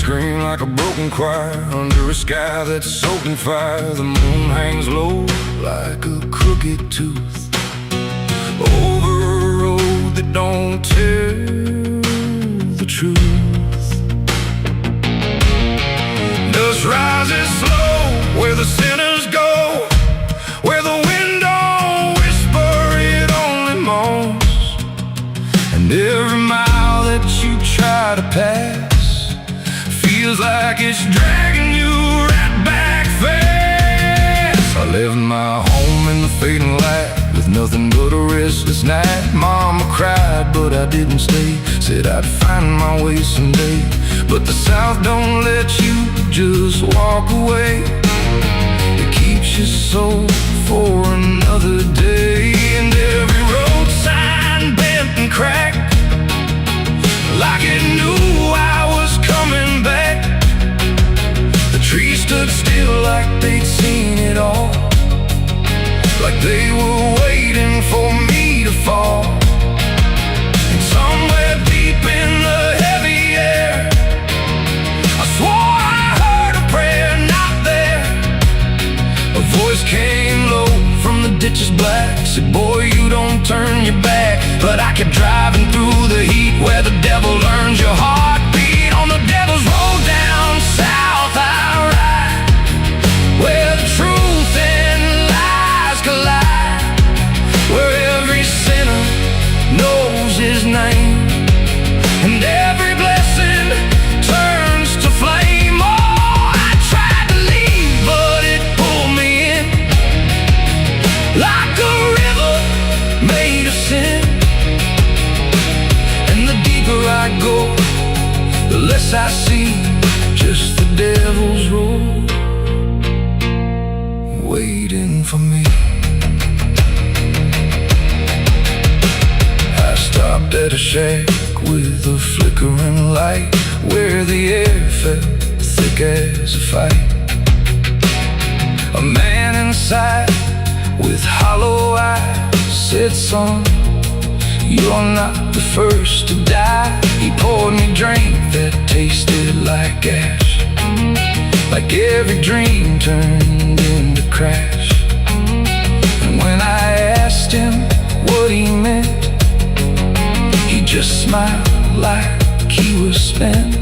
scream like a broken choir under a sky that's soaked in fire. The moon hangs low like a crooked tooth over a road that don't tell the truth. Dust rises slow where the sinners go, where the wind don't whisper, it only moans. And every mile that you try to pass feels like it's dragging you right back fast. I left my home in the fading light with nothing but a restless night. Mama cried, but I didn't stay. Said I'd find my way someday. But the South don't let you just walk away. It keeps you so for another day. And every road sign bent and cracked, like it knew I was coming back. The trees stood still like they'd seen it all, like they were waiting for me to fall. And somewhere deep in the heavy air, I swore I heard a prayer not there. A voice came low from the ditches black, said, boy, you don't turn your back. But I kept driving through the heat where the devil learns your heartbeat. On the devil's road down south I ride, where the truth and lies collide, where every sinner knows his name, and every blessing turns to flame. Oh, I tried to leave, but it pulled me in, like a river made of sin. And the deeper I go, the less I see, just the devil's road waiting for me. I stopped at a shack with a flickering light, where the air felt thick as a fight. A man inside with hollow eyes said, son, you're not the first to die. He poured me a drink that tasted like ash, like every dream turned into crash. And when I asked him what he meant, he just smiled like he was spent.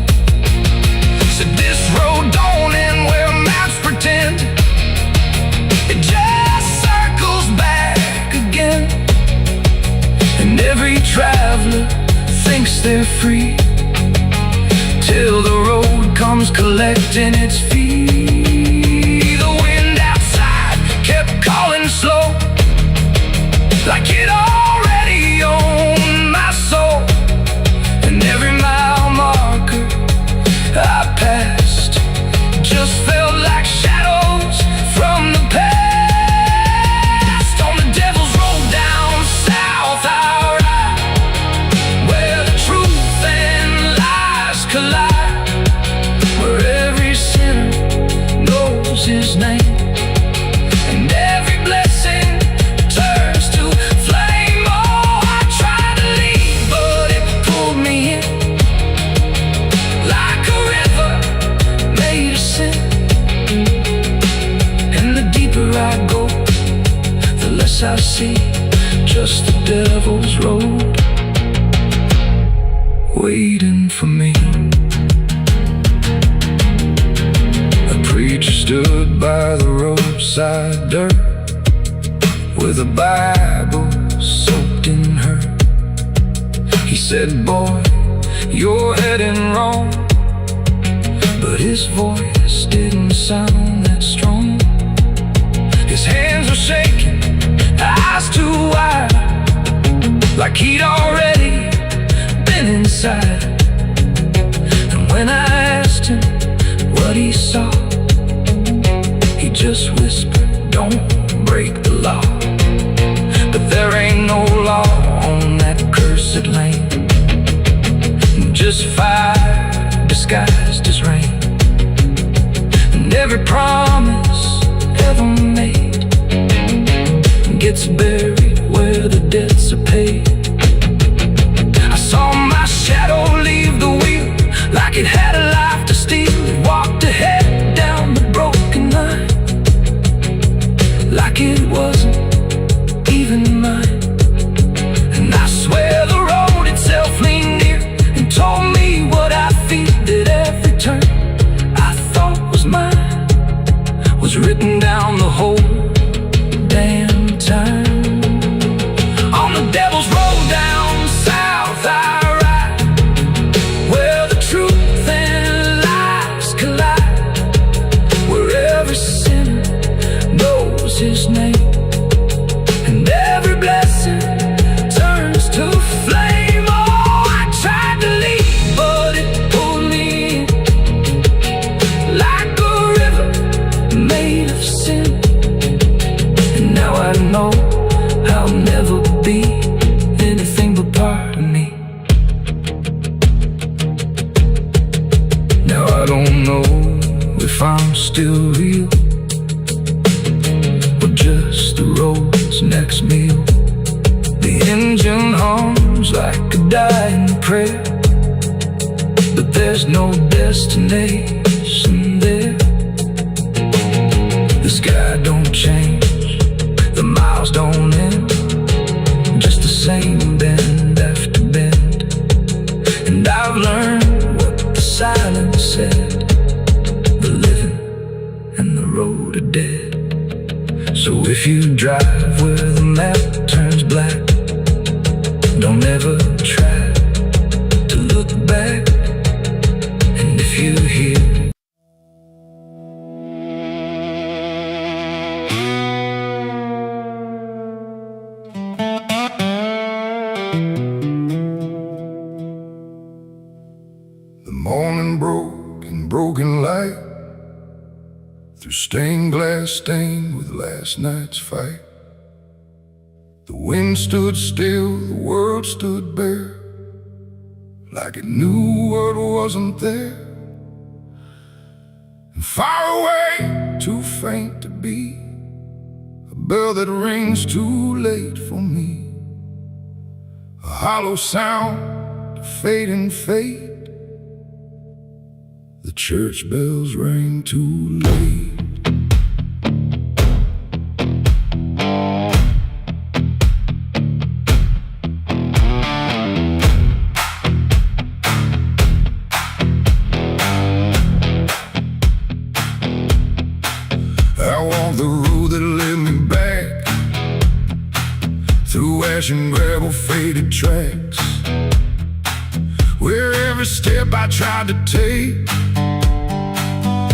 Said, this road don't end where maps pretend, it just circles back again. And every traveler thinks they're free, till the road comes collecting its fee. The wind outside kept calling slow, like it already owned my soul. And every mile marker I passed just felt like shadows from the past. On the devil's road down south I ride, where the truth and lies collide, where every sinner knows his name, and every blessing turns to flame. Oh, I tried to leave, but it pulled me in, like a river made of sin. And the deeper I go, the less I see, just the devil's road waiting for me. A preacher stood by the roadside dirt, with a Bible soaked in her. He said, boy, you're heading wrong. But his voice didn't sound that strong. His hands were shaking, eyes too wide, like he'd already been inside. And when I asked him what he saw, he just whispered, don't break the law. But there ain't no law on that cursed land, just fire disguised as rain. And every promise ever made gets buried where the debts are paid. I saw my shadow leave the wheel, like it had a life to steal. prayer, but there's no destination there. The sky don't change, the miles don't end, just the same bend after bend. And I've learned what the silence said: the living and the road are dead. So if you drive where the map turns black, don't ever try to look back. And if you hear the morning broke in broken light, through stained glass stained with last night's fight. The wind stood still, the world stood bare, like it knew what wasn't there. And far away, too faint to be, a bell that rings too late for me, a hollow sound of fading fate. The church bells rang too late. I walked the road that led me back, through ash and gravel faded tracks, where every step I tried to take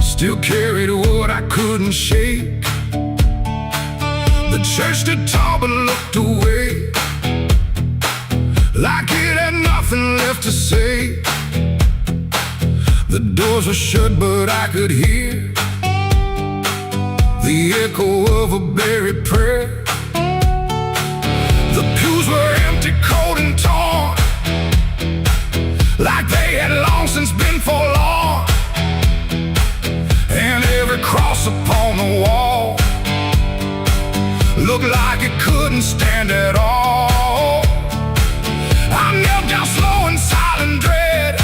still carried what I couldn't shake. The church stood tall but looked away, like it had nothing left to say. The doors were shut but I could hear the echo of a buried prayer. The pews were empty, cold and torn, like they had long since been forlorn. And every cross upon the wall looked like it couldn't stand at all. I knelt down slow in silent dread,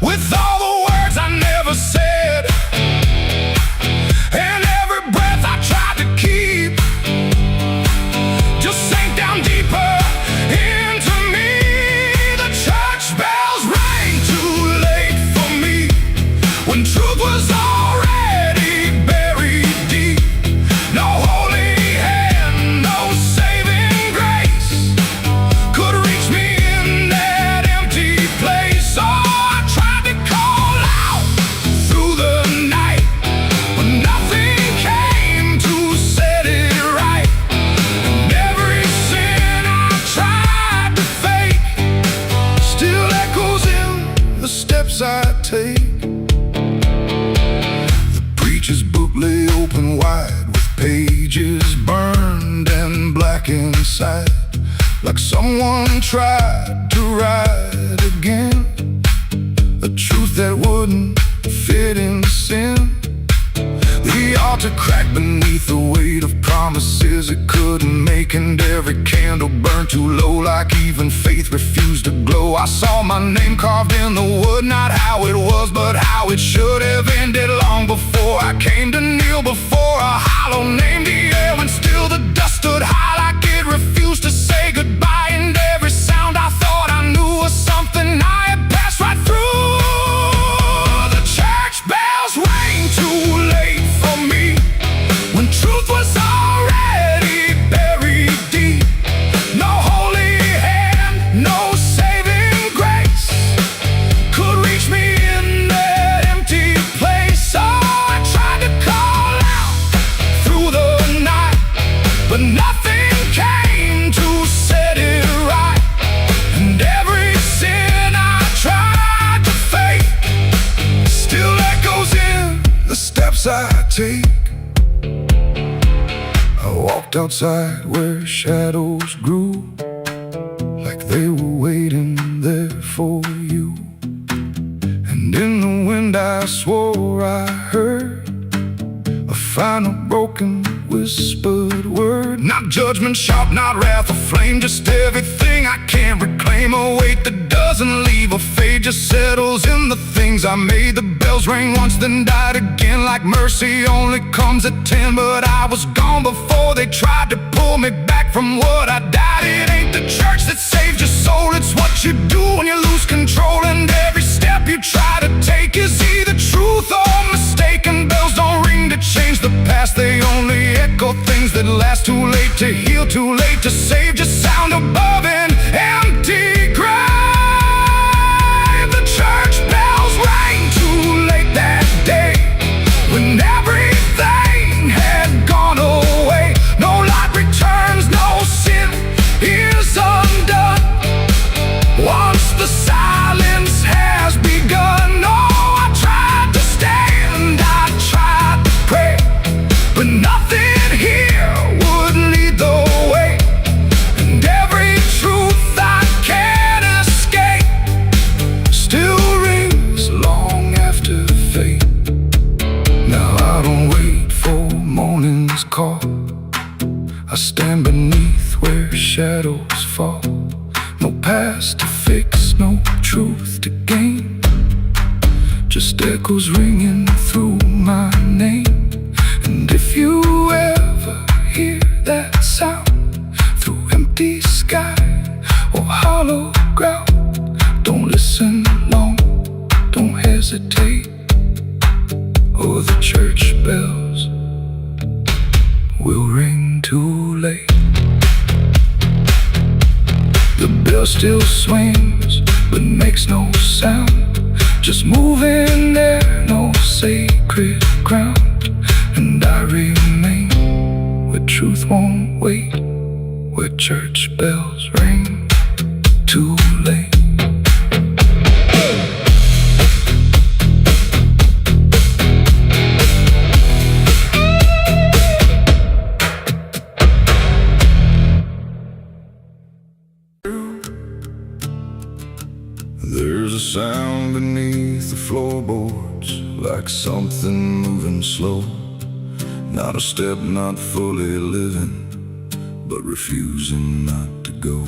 with all the words I never said, and every breath I tried to keep just sank down deeper into me. The church bells rang too late for me, when truth was already buried deep. No holy hand, no saving grace could reach me in that empty place. Oh, I tried to call out through the night, but nothing came to set it right. And every sin I tried to fake still echoes in the steps I take. The preacher's book lay open wide, with pages burned and black inside, like someone tried to write again a truth that wouldn't fit in sin. The altar cracked beneath the weight of promises it couldn't make, and every candle burned too low, like even faith refused to glow. I saw my name carved in the wood, not how it was, but how it should have ended long before I came to kneel before a hollow name. The air, and still the dust stood high, like it refused to say goodbye. And every sound I thought I knew was something I had passed right through. The church bells rang too late for me, when truth was already buried deep. No holy hand, no saving grace could reach me in that empty place. So I tried to call out through the night, but nothing came to set it right. And every sin I tried to fake still echoes in the steps I take. I walked outside where shadows grew, like they were waiting there for you. And in the wind I swore I heard a final broken whispered word. Not judgment sharp, not wrath or flame, just everything I can't reclaim. A weight empty just settles in the things I made. The bells rang once, then died again, like mercy only comes at 10. But I was gone before they tried to pull me back from what I died. It ain't the church that saved your soul, it's what you do when you lose control. And every step you try to take is either truth or mistaken. Bells don't ring to change the past, they only echo things that last. Too late to heal, too late to save, just sound above an empty grave. The church bells rang too late that day, when everything had gone away. No light returns, no sin is undone once the silence has begun. No, I tried to stand, I tried to pray, but nothing here would lead the way. And every truth I can't escape still rings long after fate. Now I don't wait for morning's call, I stand beneath where shadows fall. No past to fix, no truth to gain, just echoes ringing through my name. And if you ever hear that sound through empty sky or hollow ground, don't listen long, don't hesitate, or the church bells will ring too late. The bell still swings, but makes no sound, just moving there, no sacred ground. And I remain where truth won't wait, where church bells ring too late. There's a sound beneath the floorboards, like something moving slow. Not a step, not fully living, but refusing not to go.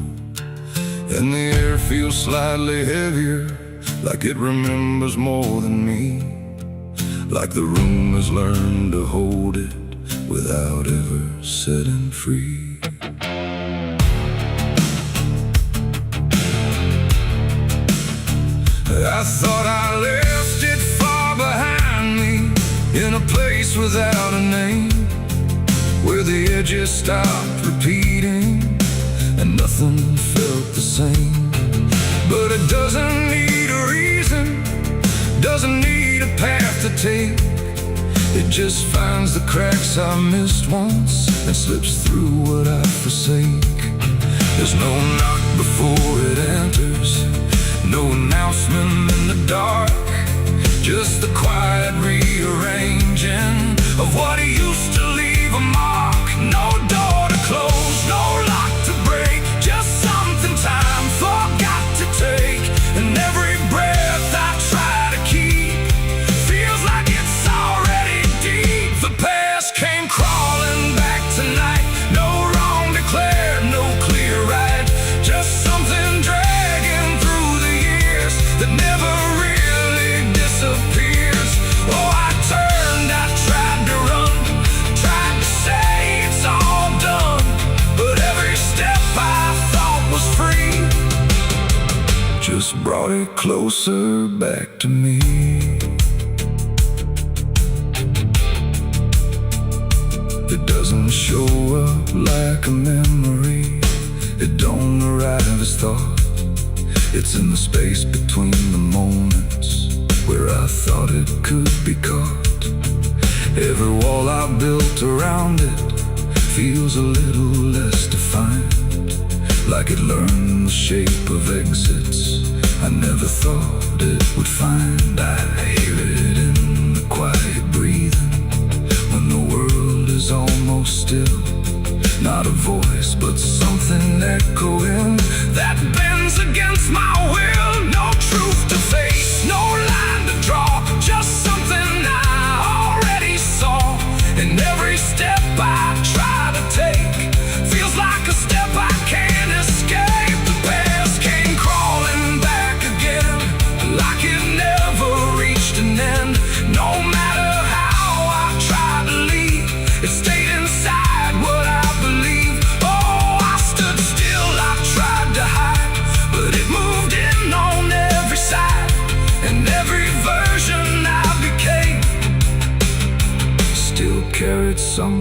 And the air feels slightly heavier, like it remembers more than me, like the room has learned to hold it without ever setting free. I thought I left it far behind me, in a place without a name, where the edges stopped repeating and nothing felt the same. But it doesn't need a reason, doesn't need a path to take. It just finds the cracks I missed once and slips through what I forsake. There's no knock before it enters, no announcement in the dark, just the quiet rearranging of what used to leave a mark. No door to close, no lock to break, just something time forgot to take. And every breath I try to keep feels like it's already deep. The past came crawling back tonight, no wrong declared, no clear right, just something dragging through the years that never really disappears. Oh, I turned, I tried to run, tried to say it's all done, but every step I thought was free just brought it closer back to me. It doesn't show up like a memory, it don't arrive as thought. It's in the space between the moments where I thought it could be caught. Every wall I built around it feels a little less defined, like it learned the shape of exits I never thought it would find. I hear it in the quiet breathing when the world is almost still. Not a voice, but something echoing that bends against my will. No truth to face, no line to draw, just something I already saw. And every step I try to take feels like a step I can't escape. The past came crawling back again,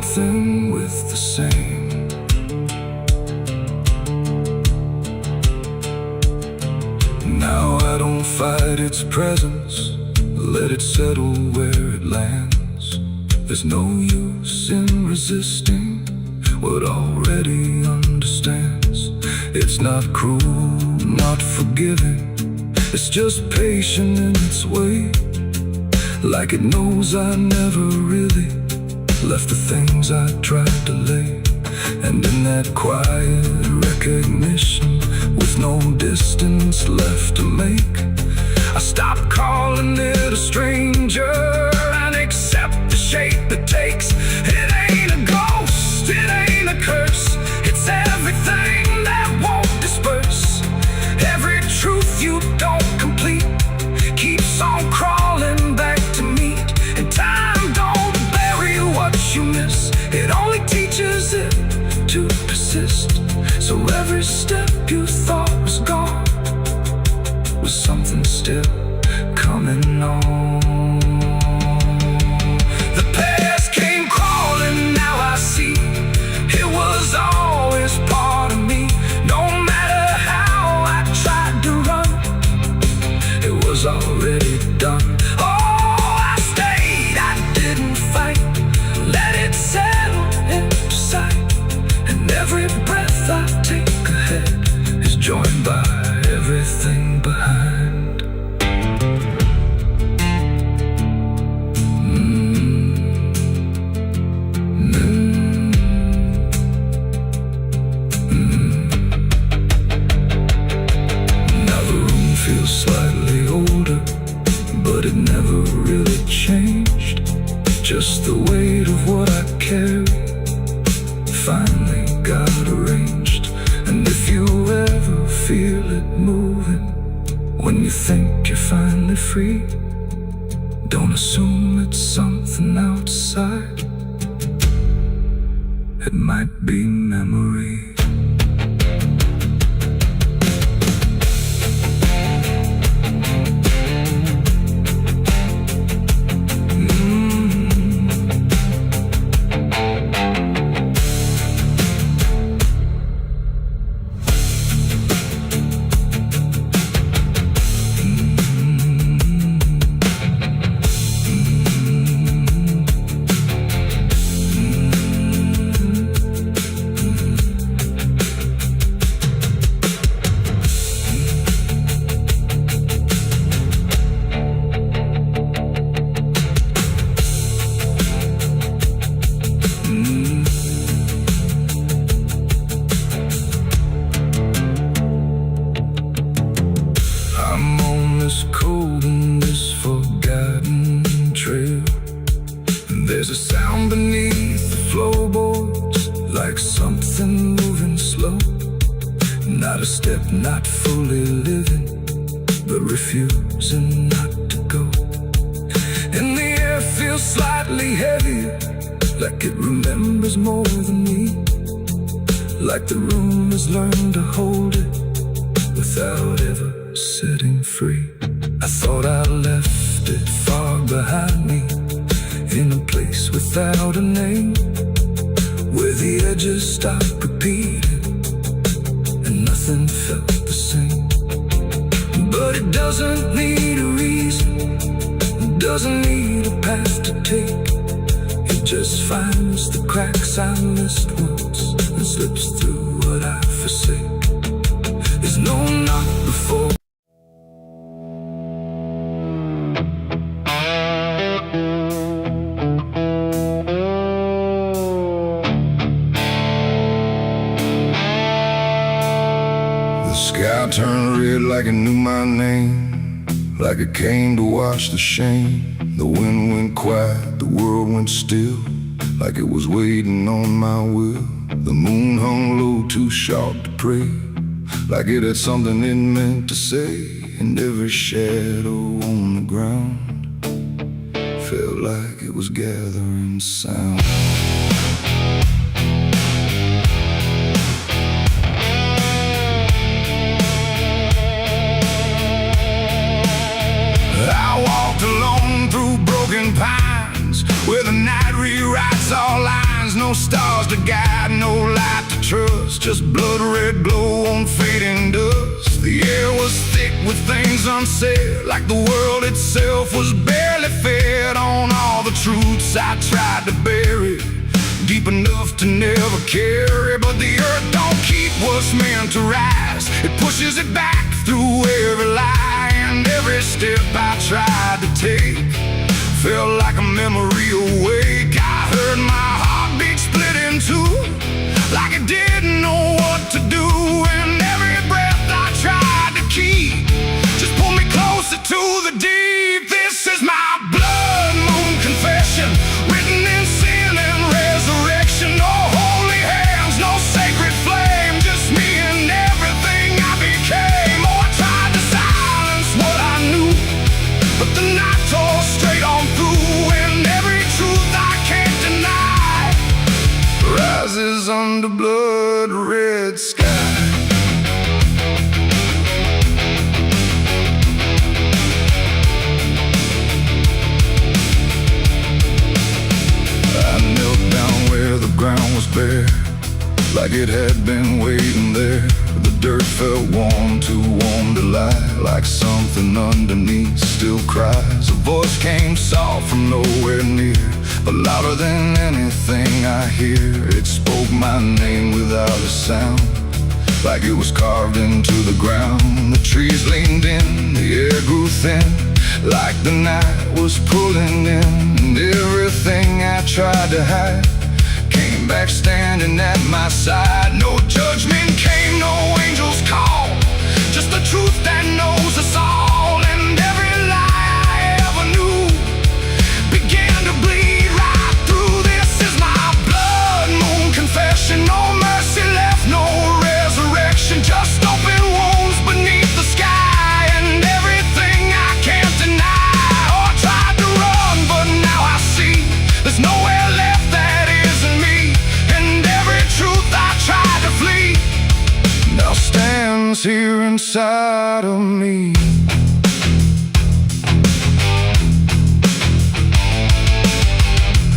something with the same. Now I don't fight its presence, let it settle where it lands. There's no use in resisting what already understands. It's not cruel, not forgiving, it's just patient in its way. Like it knows I never really left the things I tried to lay. And in that quiet recognition, with no distance left to make, I stop calling it a stranger and accept the shape it takes. It ain't a ghost, it ain't a curse, it's everything that won't disperse. Every truth you don't complete keeps on crawling back to meet. And time don't bury what you miss, it only teaches it to persist. So every step you thought was gone was something still coming on. The past came crawling, now I see it was always part of me. No matter how I tried to run, it was already done. Oh, I stayed, I didn't fight, let it settle into sight. And every breath I take ahead is joined by everything behind. Now the room feels slightly older, but it never really changed. Just the weight of what I carry finally got arranged. And if you ever feel it moving, when you think you're finally free, don't assume it's something outside. It might be memory. Cold in this forgotten trail. There's a sound beneath the floorboards, like something moving slow. Not a step, not fully living, but refusing not to go. And the air feels slightly heavier, like it remembers more than me. Like the room has learned to hold it without ever setting free. I thought I left it far behind me, in a place without a name, where the edges stopped repeating and nothing felt the same. But it doesn't need a reason, it doesn't need a path to take. It just finds the cracks I missed once and slips through what I forsake. There's no knock before. Sky turned red like it knew my name, like it came to wash the shame. The wind went quiet, the world went still, like it was waiting on my will. The moon hung low, too sharp to pray, like it had something it meant to say. And every shadow on the ground felt like it was gathering sound. I walked alone through broken pines, where the night rewrites all lines. no stars to guide, no light to trust, just blood red glow on fading dust. The air was thick with things unsaid, like the world itself was barely fed on all the truths I tried to bury, deep enough to never carry. But the earth don't keep what's meant to rise, it pushes it back through every lie. And every step I tried to take felt like a memory awake. I heard my heartbeat split in two, like it didn't know what to do. And every breath I tried to keep just pulled me closer to the deep. This is my blood moon confession, written in sin and resurrection. No holy hands, no sacred flame, just me and everything I became. Oh, I tried to silence what I knew, but the night tore straight on through. And every truth I can't deny rises under blood red sky. I knelt down where the ground was bare, like it had been waiting there. The dirt felt warm, too warm to lie, like something underneath still cries. A voice came soft from nowhere near, but louder than anything I hear. It spoke my name without a sound, like it was carved into the ground. The trees leaned in, the air grew thin, like the night was pulling in. And everything I tried to hide came back standing at my side. No judgment came, no angel's call, just the truth that knows us all. And every lie I ever knew began to bleed right through. This is my blood moon confession. No mercy left, no resurrection, just open wounds beneath the sky. And everything I can't deny. Oh, I tried to run, but now I see there's nowhere left that isn't me. And every truth I tried to flee now stands here inside of me.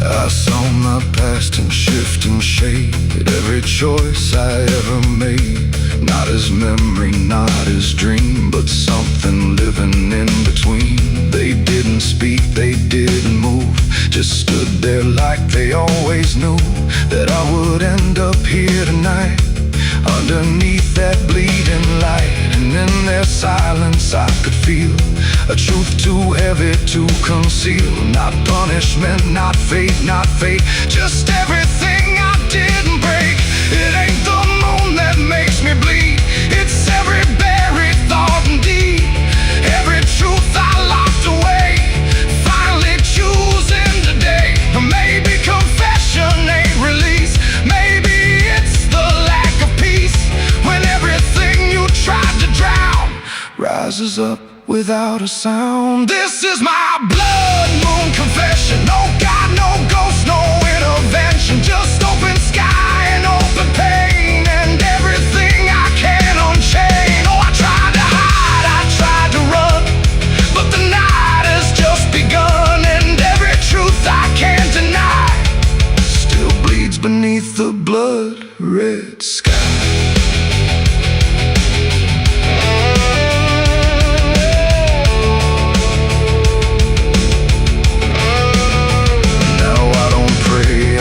I saw my past in shifting shade, every choice I ever made, not as memory, not as dream, but something living in between. They didn't speak, they didn't move, just stood there like they always knew that I would end up here tonight, underneath that bleeding light. And in their silence I could feel a truth too heavy to conceal. Not punishment, not fate, not fate, just everything I didn't break. It ain't the moon that makes me bleed, it's every buried thought and deed, every truth I locked away, finally choosing today. Maybe confession ain't release, maybe it's the lack of peace, when everything you tried to drown rises up without a sound. This is my blood moon confession. No God, no ghost, no intervention, just open sky and open pain, and everything I can unchain. Oh, I tried to hide, I tried to run, but the night has just begun. And every truth I can't deny still bleeds beneath the blood red sky.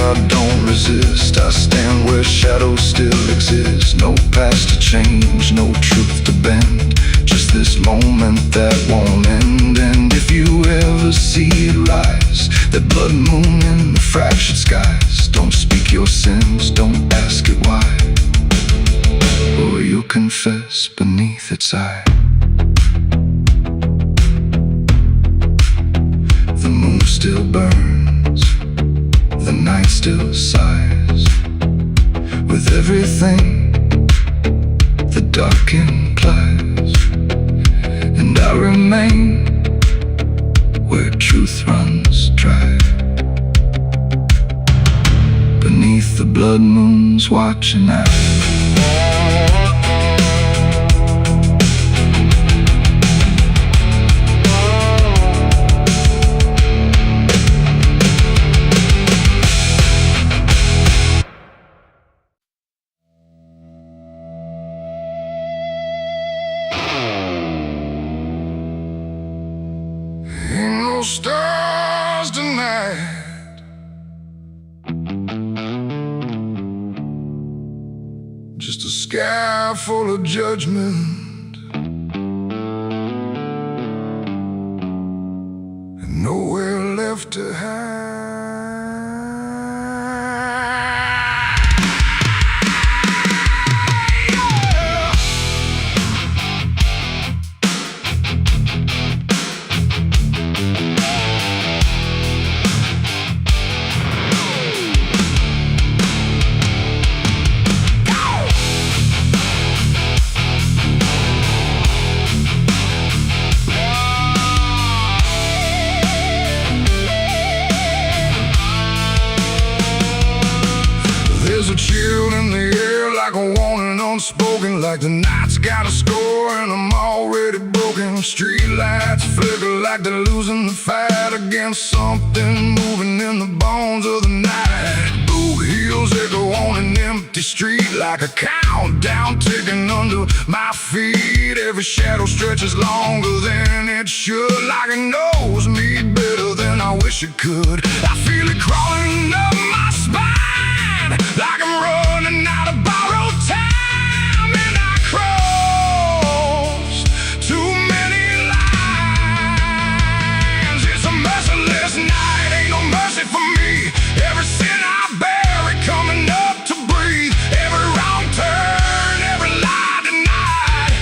I don't resist, I stand where shadows still exist. No past to change, no truth to bend, just this moment that won't end. And if you ever see it rise, that blood moon in the fractured skies, don't speak your sins, don't ask it why, or you'll confess beneath its eye. The moon still burns, the night still sighs, with everything the dark implies. And I remain where truth runs dry, beneath the blood moon's watching eye. sky full of judgment, and nowhere left to hide. There's a chill in the air, like a warning unspoken, like the night's got a score and I'm already broken. Street lights flicker like they're losing the fight against something moving in the bones of the night. Boot heels echo on an empty street like a countdown ticking under my feet. Every shadow stretches longer than it should, like it knows me better than I wish it could. I feel it crawling up my spine, like I'm running out of borrowed time, and I crossed too many lines. It's a merciless night, ain't no mercy for me. Every sin I bear, it coming up to breathe. Every wrong turn, every lie denied.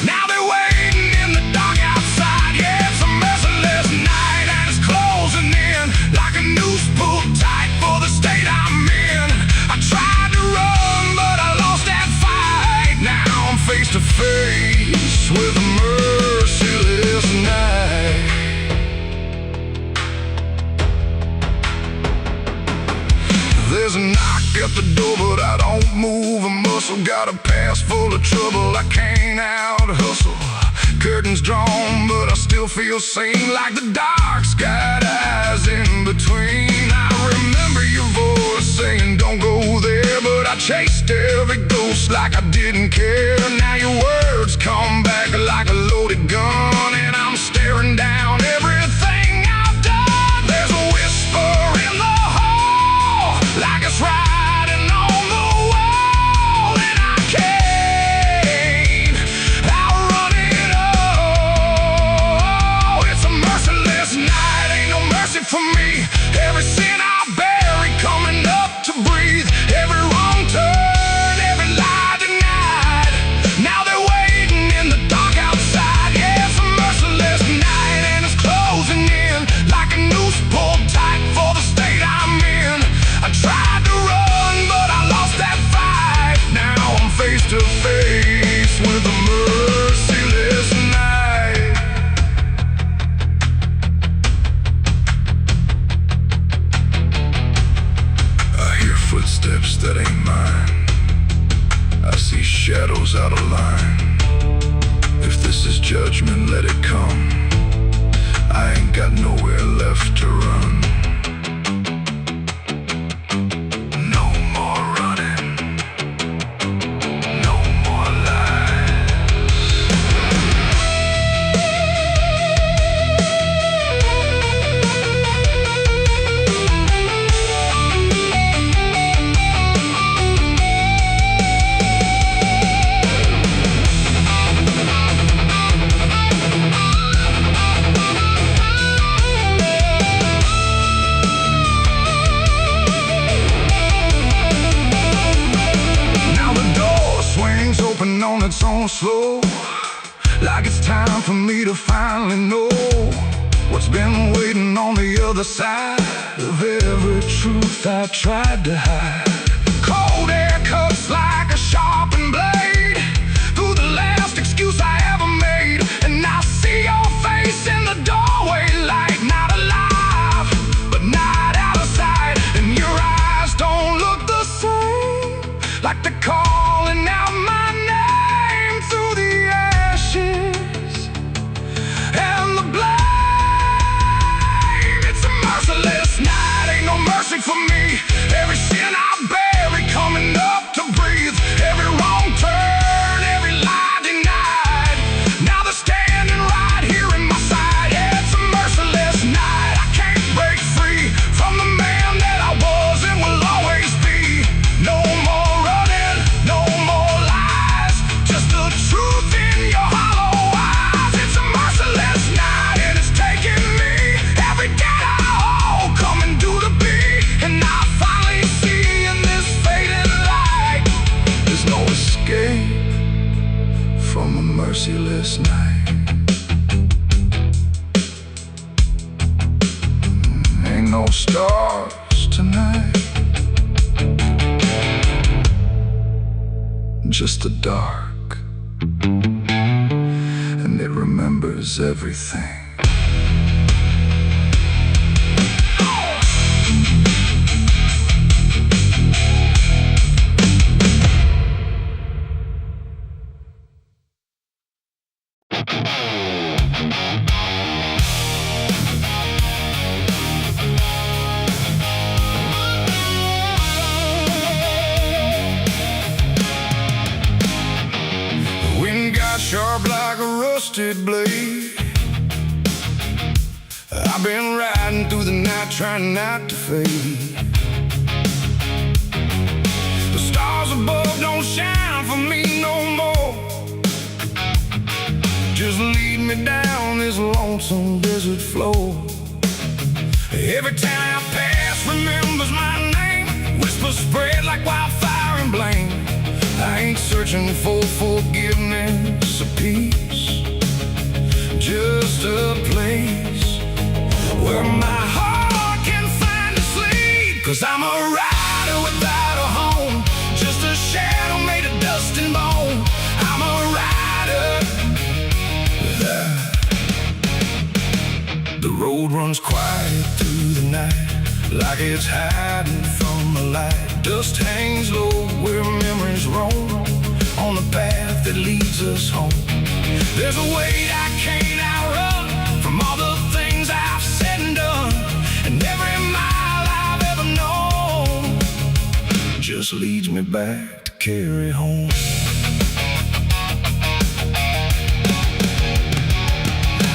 Now they're waiting in the dark outside. Yeah, it's a merciless night, and it's closing in like a noose pulled tight for the state I'm in. I tried to run, but I lost that fight. Now I'm face to face with a merciless night. There's a knock at the door, but I don't move a muscle. Got a past full of trouble, I can't out-hustle. Curtains drawn, but I still feel sane, like the dark's got eyes in between. I remember your voice saying don't go there, but I chased every ghost like I didn't care. Now your words come back like a loaded gun, and I'm staring down everything I've done. There's a whisper in the hall, like it's riding on the wall, and I can't outrun it all. It's a merciless night, ain't no mercy for me. Every sin I bear, it coming up to breathe. Every wrong turn, every lie denied. Now they're waiting in the dark outside. Yeah, it's a merciless night, and it's closing in like a noose pulled tight for the state I'm in. I tried to run, but I lost that fight. Now I'm face to face with a merciless night. I hear footsteps that ain't mine. I see shadows out of line. If this is judgment, let it come. I ain't got nowhere left to run. No more running. No more lies. Now the door swings open on its own slow, like it's time for me to finally know what's been waiting on the other side of every truth I tried to hide. Cold air cuts like a sharpened blade through the last excuse I ever made, and I see your face in the doorway, like not alive, but not out of sight. And your eyes don't look the same, like they're calling out my name through the ashes and the blame. It's a merciless night, ain't no mercy for me. Every sin I merciless night. Ain't no stars tonight, just the dark, and it remembers everything. Sharp like a rusted blade. I've been riding through the night trying not to fade. The stars above don't shine for me no more. Just lead me down this lonesome desert floor. Every town I pass remembers my name. Whispers spread like wildfire and blame. I ain't searching for forgiveness or peace, just a place where my heart can find a sleep. 'Cause I'm a rider without a home, just a shadow made of dust and bone. I'm a rider. The road runs quiet through the night, like it's hiding from the light. Dust hangs low where memories roam, on the path that leads us home. There's a weight I can't outrun, from all the things I've said and done. And every mile I've ever known just leads me back to carry home.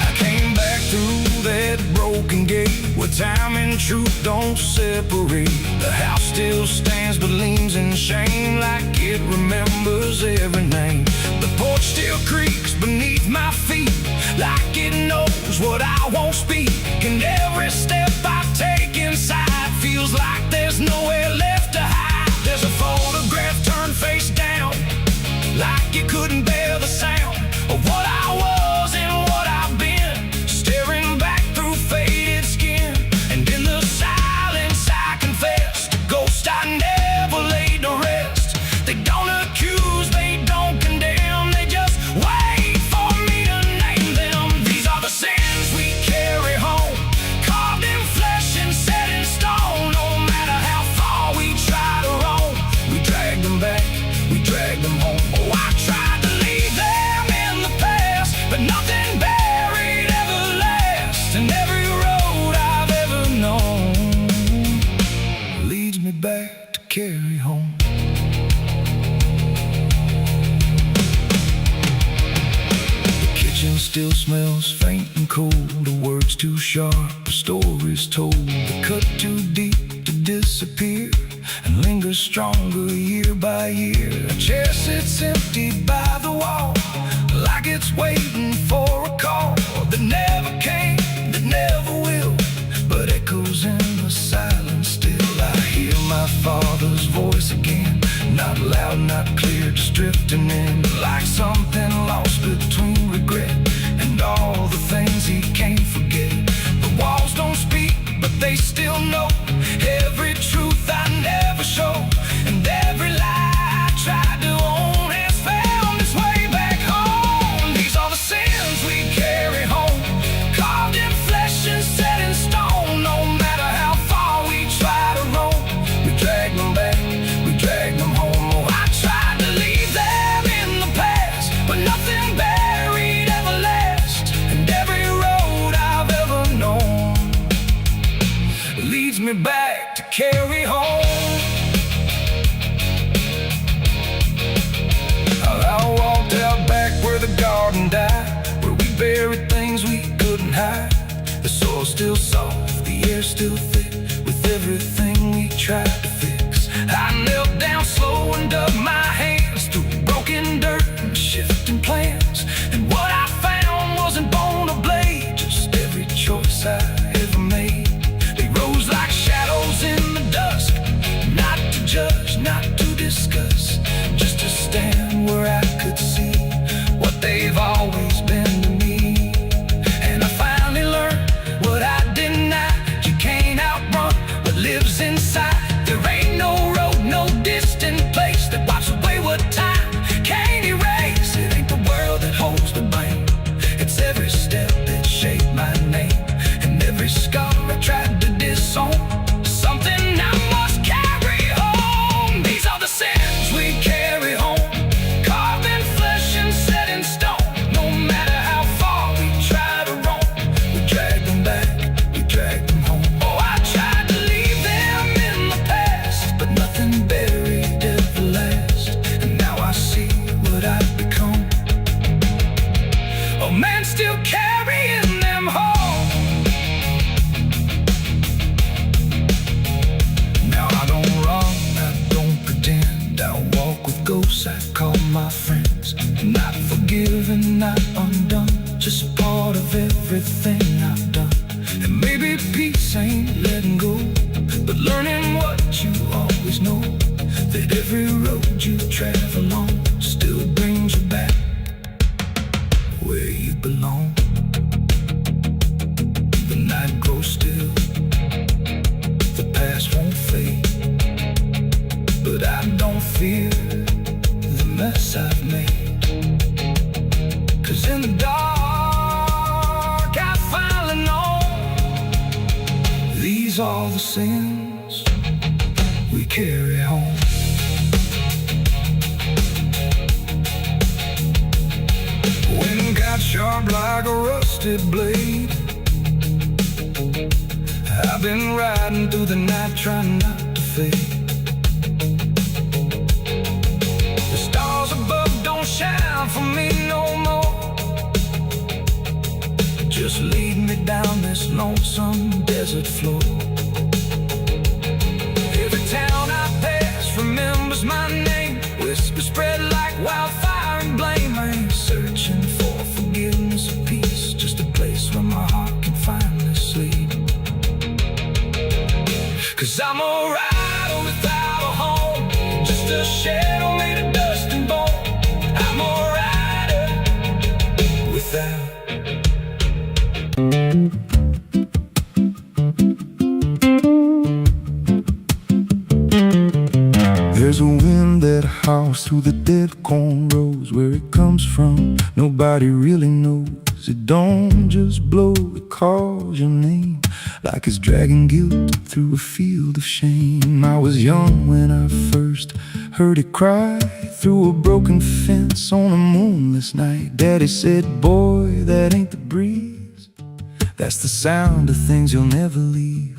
I came back through that broken gate, where time and truth don't separate. The house still stands but leans in shame, like it remembers every name. The porch still creaks beneath my feet, like it knows what I won't speak. And every step I take inside feels like there's nowhere left to hide. There's a photograph turned face down, like you couldn't bear the sound of what I was and what I've been, staring back through faded skin. And in the silence I confess, the ghost I never laid to rest. They don't accuse, they don't condemn, they just wait for me to name them. These are the sins we carry home, carved in flesh and set in stone. No matter how far we try to roam, we drag them back, we drag them home. Oh, I tried to leave them in the past, but nothing buried ever lasts. And every road I've ever known leads me back to carry home. The kitchen still smells faint and cold, the words too sharp, the stories told. The cut too deep to disappear, and lingers stronger year by year. A chair sits empty by the wall, like it's waiting for a call that never came, that never will, but echoes in the silence still. I hear my father's voice again, not loud, not clear, just drifting in, like something lost between regret and all the things he can't forget. The walls don't speak, but they still know every truth I never show, and every lie I tried to own has found its way back home. These are the sins we carry home, carved in flesh and set in stone. No matter how far we try to roam, we drag them back, we drag them home. Oh, I tried to leave them in the past, but nothing buried ever lasts. And every road I've ever known leads me back to carry home. I walked out back where the garden died, where we buried things we couldn't hide. The soil's still soft, the air's still thick, with everything we tried to fix. I knelt down slow and dug my hands through broken dirt and shifting plans. And what I found wasn't bone or blade, just every choice I ever made. They rose like shadows in the dusk, not to judge, not to discuss, just to stand where I could see what they've man still carrying them home. Now I don't run, I don't pretend. I walk with ghosts, I call my friends. Not forgiven, not undone, just part of everything I've done. And maybe peace ain't letting go, but learning what you always know, that every road you travel on still brings you back where you belong. The night grows still, the past won't fade, but I don't fear the mess I've made. 'Cause in the dark I finally know these are the sins we carry home. Wind got sharp like a rusted blade. I've been riding through the night trying not to fade. The stars above don't shine for me no more. Just lead me down this lonesome desert floor. Every town I pass remembers my name. Whispers spread like wildfire and blame. I ain't searching for forgiveness or peace, just a place where my heart can finally sleep. 'Cause I'm a rider without a home, just a shadow made of dust and bone. I'm a rider without. There's a wind that howls through the dead corn rows. Where it comes from, nobody really knows. It don't just blow, it calls your name, like it's dragging guilt through a field of shame. I was young when I first heard it cry through a broken fence on a moonless night. Daddy said, boy, that ain't the breeze, that's the sound of things you'll never leave.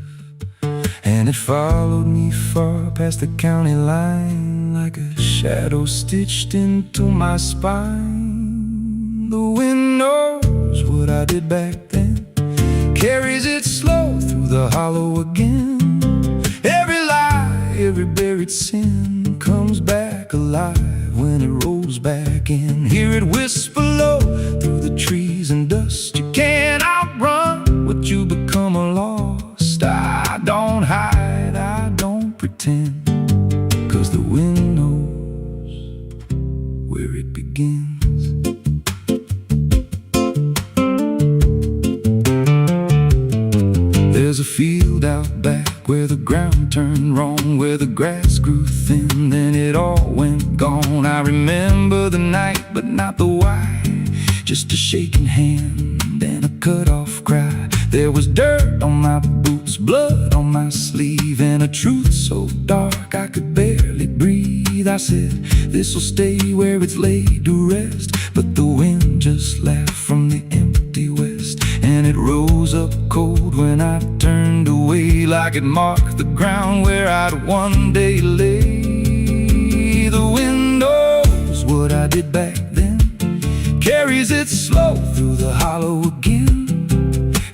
And it followed me far past the county line, like a shadow stitched into my spine. The wind knows what I did back then, carries it slow through the hollow again. Every lie, every buried sin comes back alive when it rolls back in. Hear it whisper low through the trees and dust. You can't outrun what you become lost. I don't hide, I don't pretend, 'cause the wind knows where it begins. There's a field out back where the ground turned wrong, where the grass grew thin, then it all went gone. I remember the night, but not the why, just a shaking hand and a cut-off cry. There was dirt on my boots, blood on my sleeve, and a truth so dark I could barely breathe. I said, this'll stay where it's laid to rest, but the wind just laughed from the empty west, and it rose up cold when I turned away, like it marked the ground where I'd one day lay. The wind knows what I did back then, carries it slow through the hollow again.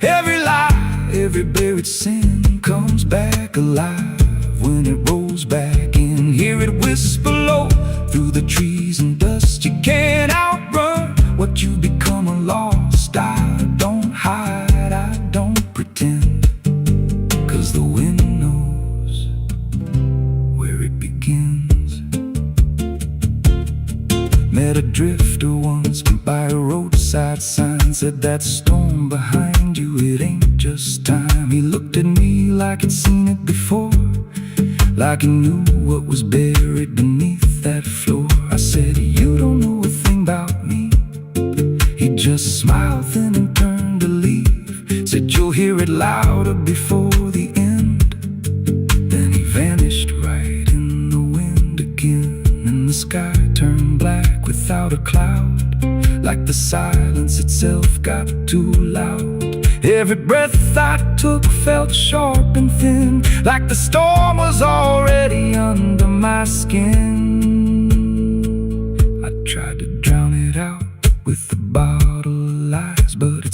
Every lie, every buried sin comes back alive when it rolls back in. Hear it whisper low through the trees and dust. You can't outrun what you become lost. I don't hide, I don't pretend, 'cause the wind knows where it begins. Met a drifter once by a roadside sign, said that storm behind you, it ain't just time. He looked at me like he'd seen it before, like he knew what was buried beneath that floor. I said, you don't know a thing about me. He just smiled then and turned to leave, said, you'll hear it louder before the end. Then he vanished right in the wind again, and the sky turned black without a cloud, like the silence itself got too loud. Every breath I took felt sharp and thin, like the storm was already under my skin. I tried to drown it out with the bottle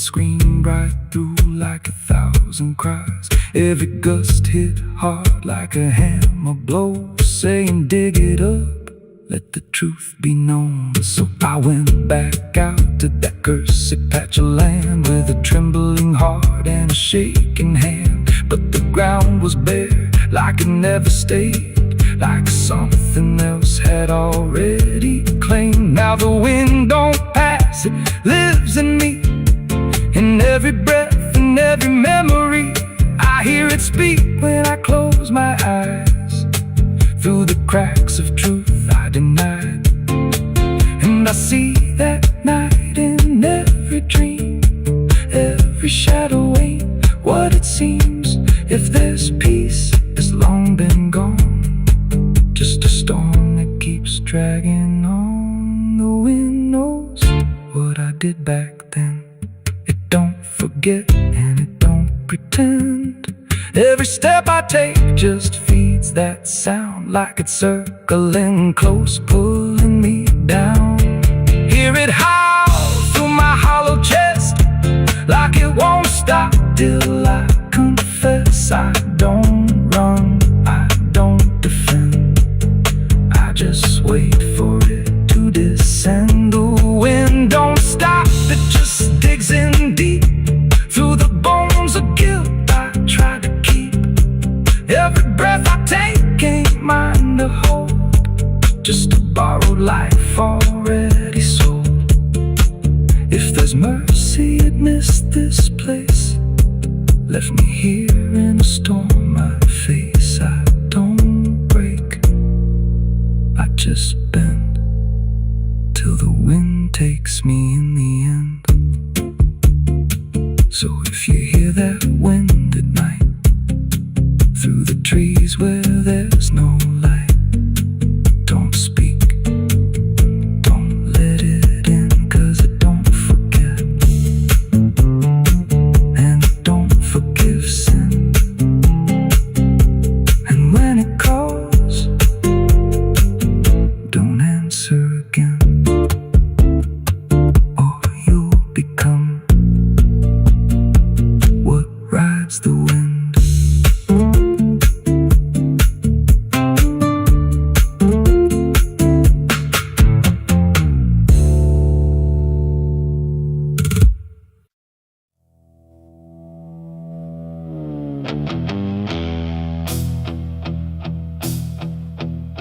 screamed right through like 1,000 cries. Every gust hit hard like a hammer blow, saying dig it up, let the truth be known. So I went back out to that cursed patch of land with a trembling heart and a shaking hand. But the ground was bare, like it never stayed, like something else had already claimed. Now the wind don't pass, it lives in me, in every breath and every memory. I hear it speak when I close my eyes, through the cracks of truth I denied. And I see that night in every dream, every shadow ain't what it seems. If there's peace, it's long been gone, just a storm that keeps dragging on. The wind knows what I did back then. It don't forget and it don't pretend. Every step I take just feeds that sound, like it's circling close, pulling me down. Hear it howl through my hollow chest, like it won't stop till I confess. I don't run, I don't defend, I just wait for it to descend. The wind don't stop, it just digs in deep, through the bones of guilt I try to keep. Every breath I take ain't mine to hold, just a borrowed life already sold. If there's mercy, it missed this place, left me here in a storm I face. I don't break, I just bend, till the wind takes me in the end. So if you hear that wind at night, through the trees where there's no light, don't speak, don't let it in, 'cause it don't forget, and it don't forgive sin. And when it calls, don't answer again, or you'll become what rides the wind.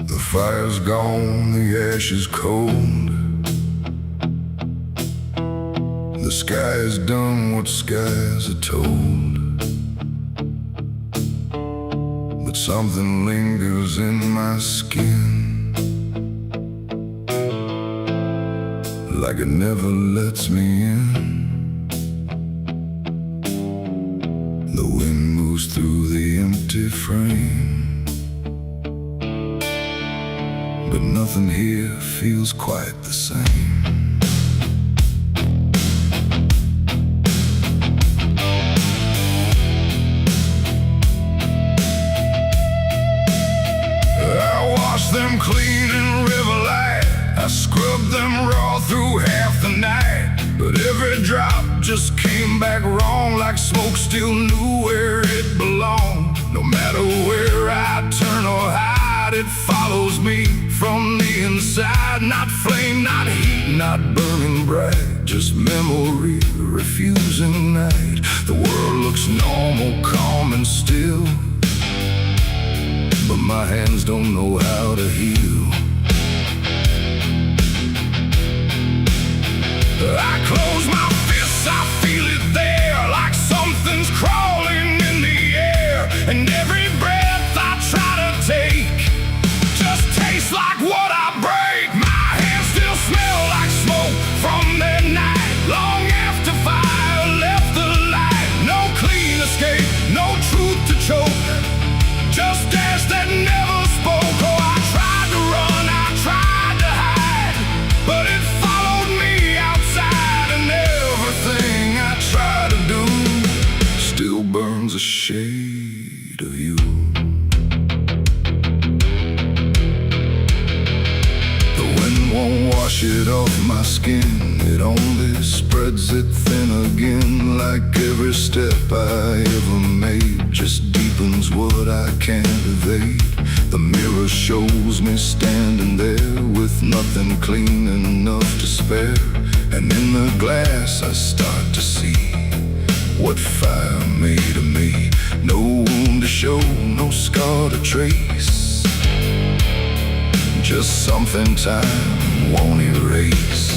The fire's gone, the ash is cold, the sky has done what skies are told. But something lingers in my skin, like it never lets me in. The wind moves through the empty frame, but nothing here feels quite the same. I washed them clean in river light, I scrubbed them raw through half the night. But every drop just came back wrong, like smoke still knew where it belonged. No matter where I turn or hide, it follows me from the inside. Not flame, not heat, not burning bright, just memory refusing night. The world looks normal, calm and still, but my hands don't know how to heal. I close my fists, I feel it there, like something's crawling in the air. And every breath I try to take just tastes like what I break. My hands still smell like smoke from that night, long after fire left the light. No clean escape, no truth to choke, just ash that never spoke. Oh, I tried to run, I tried to hide, but it followed me outside. And everything I try to do still burns a shade of you. The wind won't wash it off my skin, It only spreads it thin again, like every step I ever made just deepens what I can't evade. The mirror shows me standing there with nothing clean enough to spare. And in the glass I start to see what fire made of me. No wound to show, no scar to trace, just something time won't erase.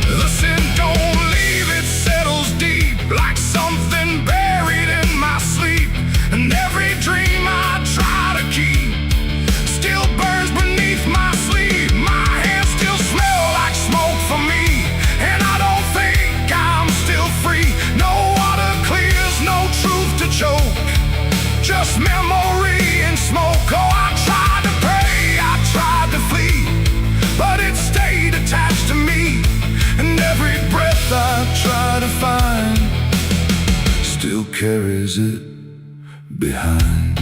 The sin don't leave, it settles deep like something buried in my sleep. And every dream I try to keep still burns beneath my sleeve. My hands still smell like smoke for me, and I don't think I'm still free. No water clears, no truth to choke, just memory and smoke. Oh, I tried to pray, I tried to flee, but it stayed attached to me. And every breath I try to find still carries it behind.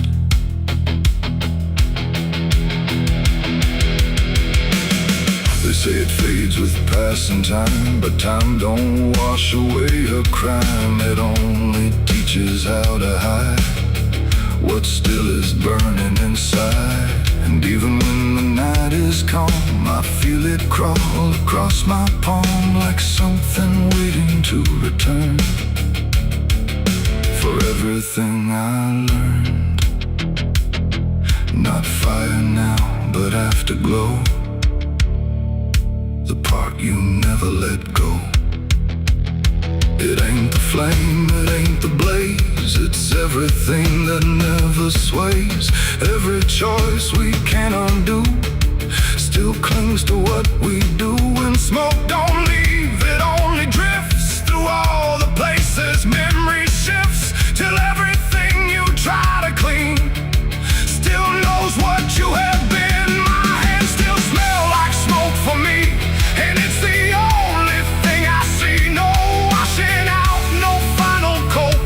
They say it fades with passing time, but time don't wash away a crime. It only teaches how to hide what still is burning inside. And even when the night is calm, I feel it crawl across my palm like something waiting to return for everything I learned. Not fire now, but afterglow, the part you never let go. It ain't the flame, it ain't the blaze, it's everything that never sways. Every choice we can't undo still clings to what we do. When smoke don't leave, it only drifts through all the places memory shifts, till everything you try to clean still knows what you have been. My hands still smell like smoke for me, and it's the only thing I see. No washing out, no final coat,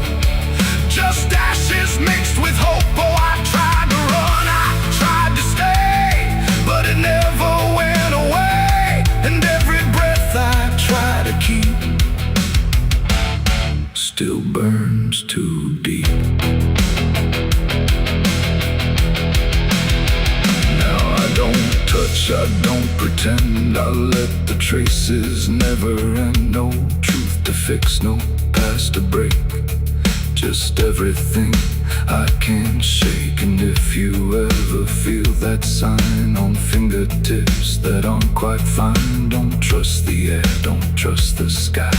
just ashes mixed with hope. Oh, I tried to run, I tried to stay, but it never went away. And every breath I try to keep still burns too deep. Now I don't touch, I don't pretend, I let the traces never end. No truth to fix, no past to break, just everything I can't shake. And if you ever feel that sign on fingertips that aren't quite fine, don't trust the air, don't trust the sky,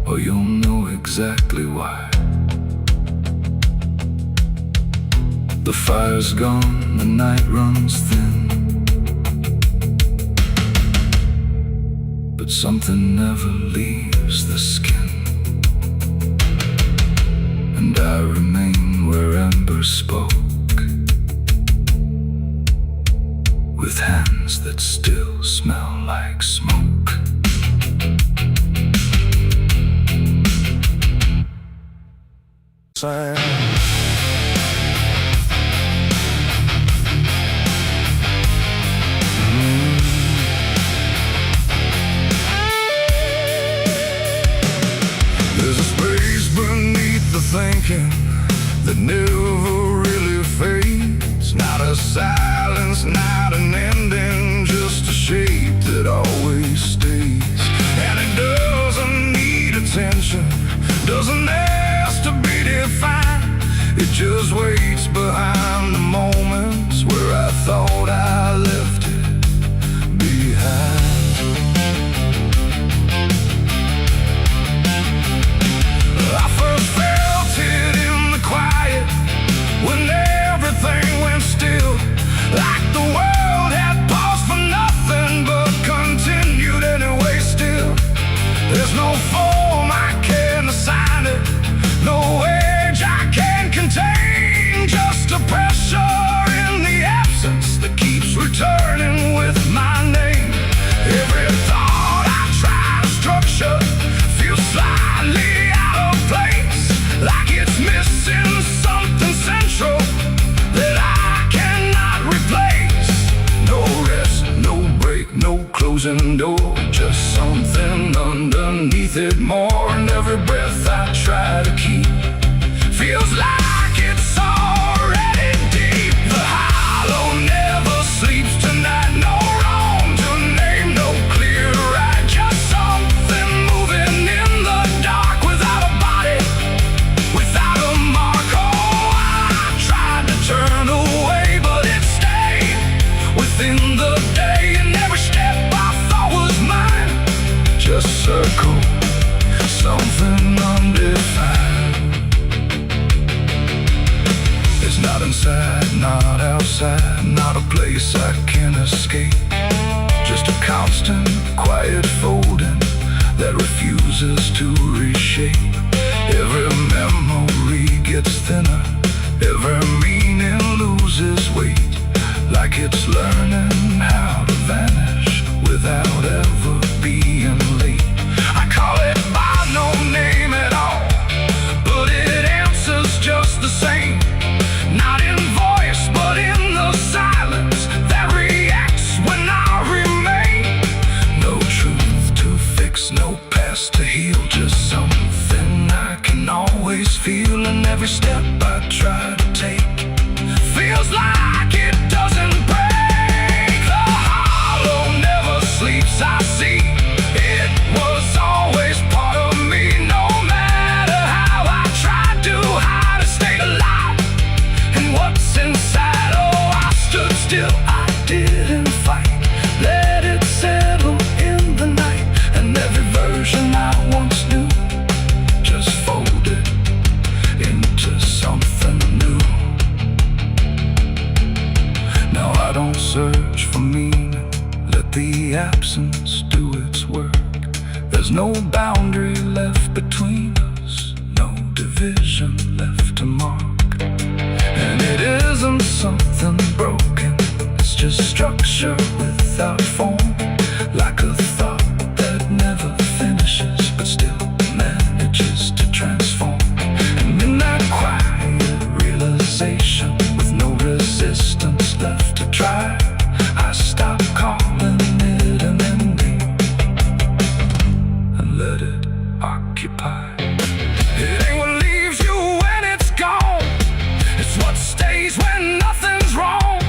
or you'll know exactly why. The fire's gone, the night runs thin, but something never leaves the skin. And I remain where ember spoke, with hands that still smell like smoke. There's a space beneath the thinking that never really fades. Not a silence, not an ending, just a shape that always stays. And it doesn't need attention, doesn't ask to be defined. It just waits behind the moments where I thought I left it behind. I first felt it in the quiet, when everything went still, like the world had paused for nothing but continued anyway still. There's no form I can assign it, no age I can contain. closing door, just something underneath it more. And every breath I try to keep feels like it's already deep. The hollow never sleeps tonight, no wrong to name, no clear right, just something moving in the dark without a body, without a mark. Oh, I tried to turn away, but it stayed within the day, and every step I thought was mine just circled something undefined. It's not inside, not outside, not a place I can escape, just a constant, quiet folding that refuses to reshape. Every memory gets thinner, every meaning loses weight, like it's learning how to vanish without ever being late. I call it by no name at all, but it answers just the same. Not in voice, but in the silence that reacts when I remain. No truth to fix, no past to heal, just something I can always feel. And every step I try to take feels like it doesn't break. The hollow never sleeps, I see. It was always part of me, no matter how I tried to hide, it stayed alive. And what's inside, oh, I stood still, I didn't fight, let it settle in the night. And every version I once knew just folded into something new. Now I don't search for meaning, let the absence do its work. There's no boundary left between us, no division left to mark. And it isn't something broken, it's just structure without form, like a thought that never finishes but still manages to transform. And in that quiet realization, with no resistance left to try, I stop calling it an ending and let it occupy. It ain't what leaves you when it's gone, it's what stays when nothing's wrong.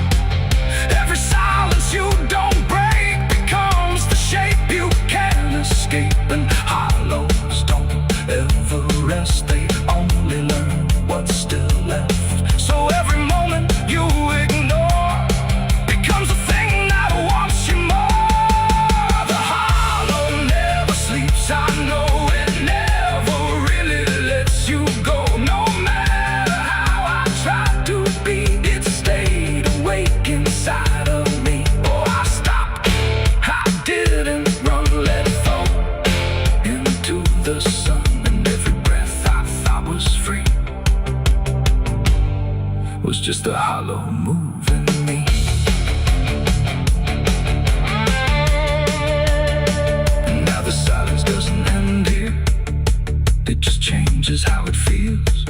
Every silence you don't break becomes the shape you can't escape. And hollows don't ever rest, they only learn what's still left. So every moment you ignore becomes a thing that wants you more. The hollow never sleeps, I know it never really lets you go. No matter how I tried to be, it stayed awake inside of me. Oh, I stopped, I didn't run, let it fall into the sun. And every breath I thought was free was just a hollow moving me. And now the silence doesn't end here, it just changes how it feels.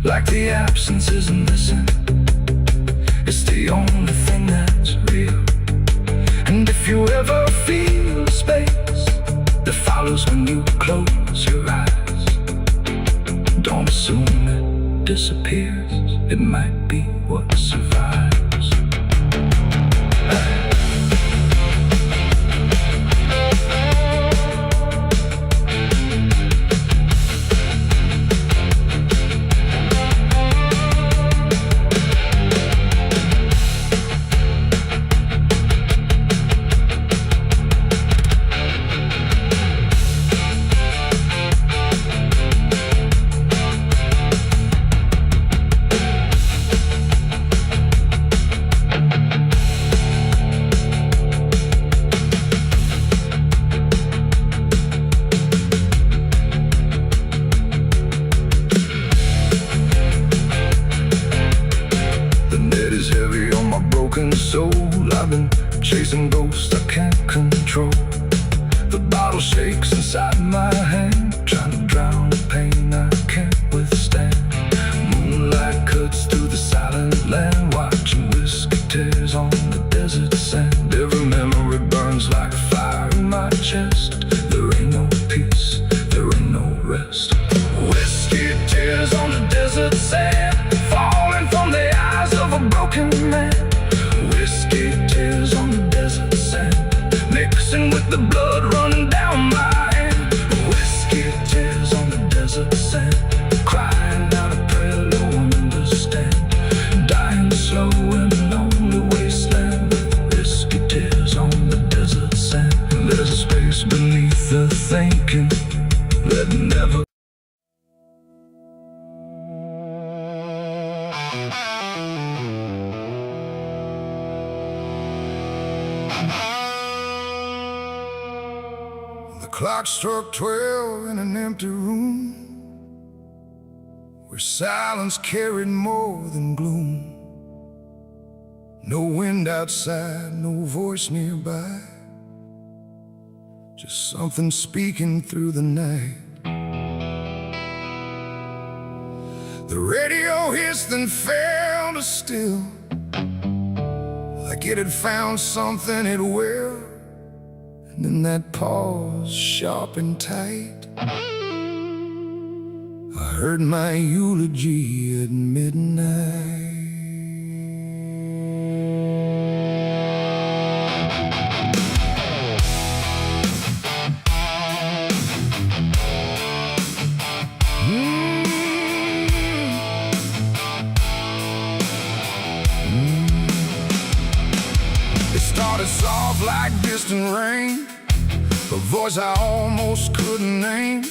Like the absence isn't missing, it's the only thing that's real. And if you ever feel the space that follows when you close your eyes, don't assume it disappears, it might be what survives. Soul, I've been chasing ghosts I can't control. The bottle shakes inside my hand, trying to drown the pain I can't withstand. Moonlight cuts through the silent land, watching whiskey tears on the desert sand. Every memory burns like my chest. There ain't no peace, there ain't no rest. Whiskey tears on the desert sand, falling from the eyes of a broken man. Whiskey tears on the desert sand, mixing with the blood running down my hand. Whiskey tears on the desert sand, crying out a prayer no one understands. Dying slow in a lonely wasteland. Whiskey tears on the desert sand. There's a space beneath the thinking that never. The clock struck 12 in an empty room, where silence carried more than gloom. No wind outside, no voice nearby, just something speaking through the night. The radio hissed and fell to still, like it had found something it will. And in that pause, sharp and tight, I heard my eulogy at midnight. It started soft like distant rain, a voice I almost couldn't name,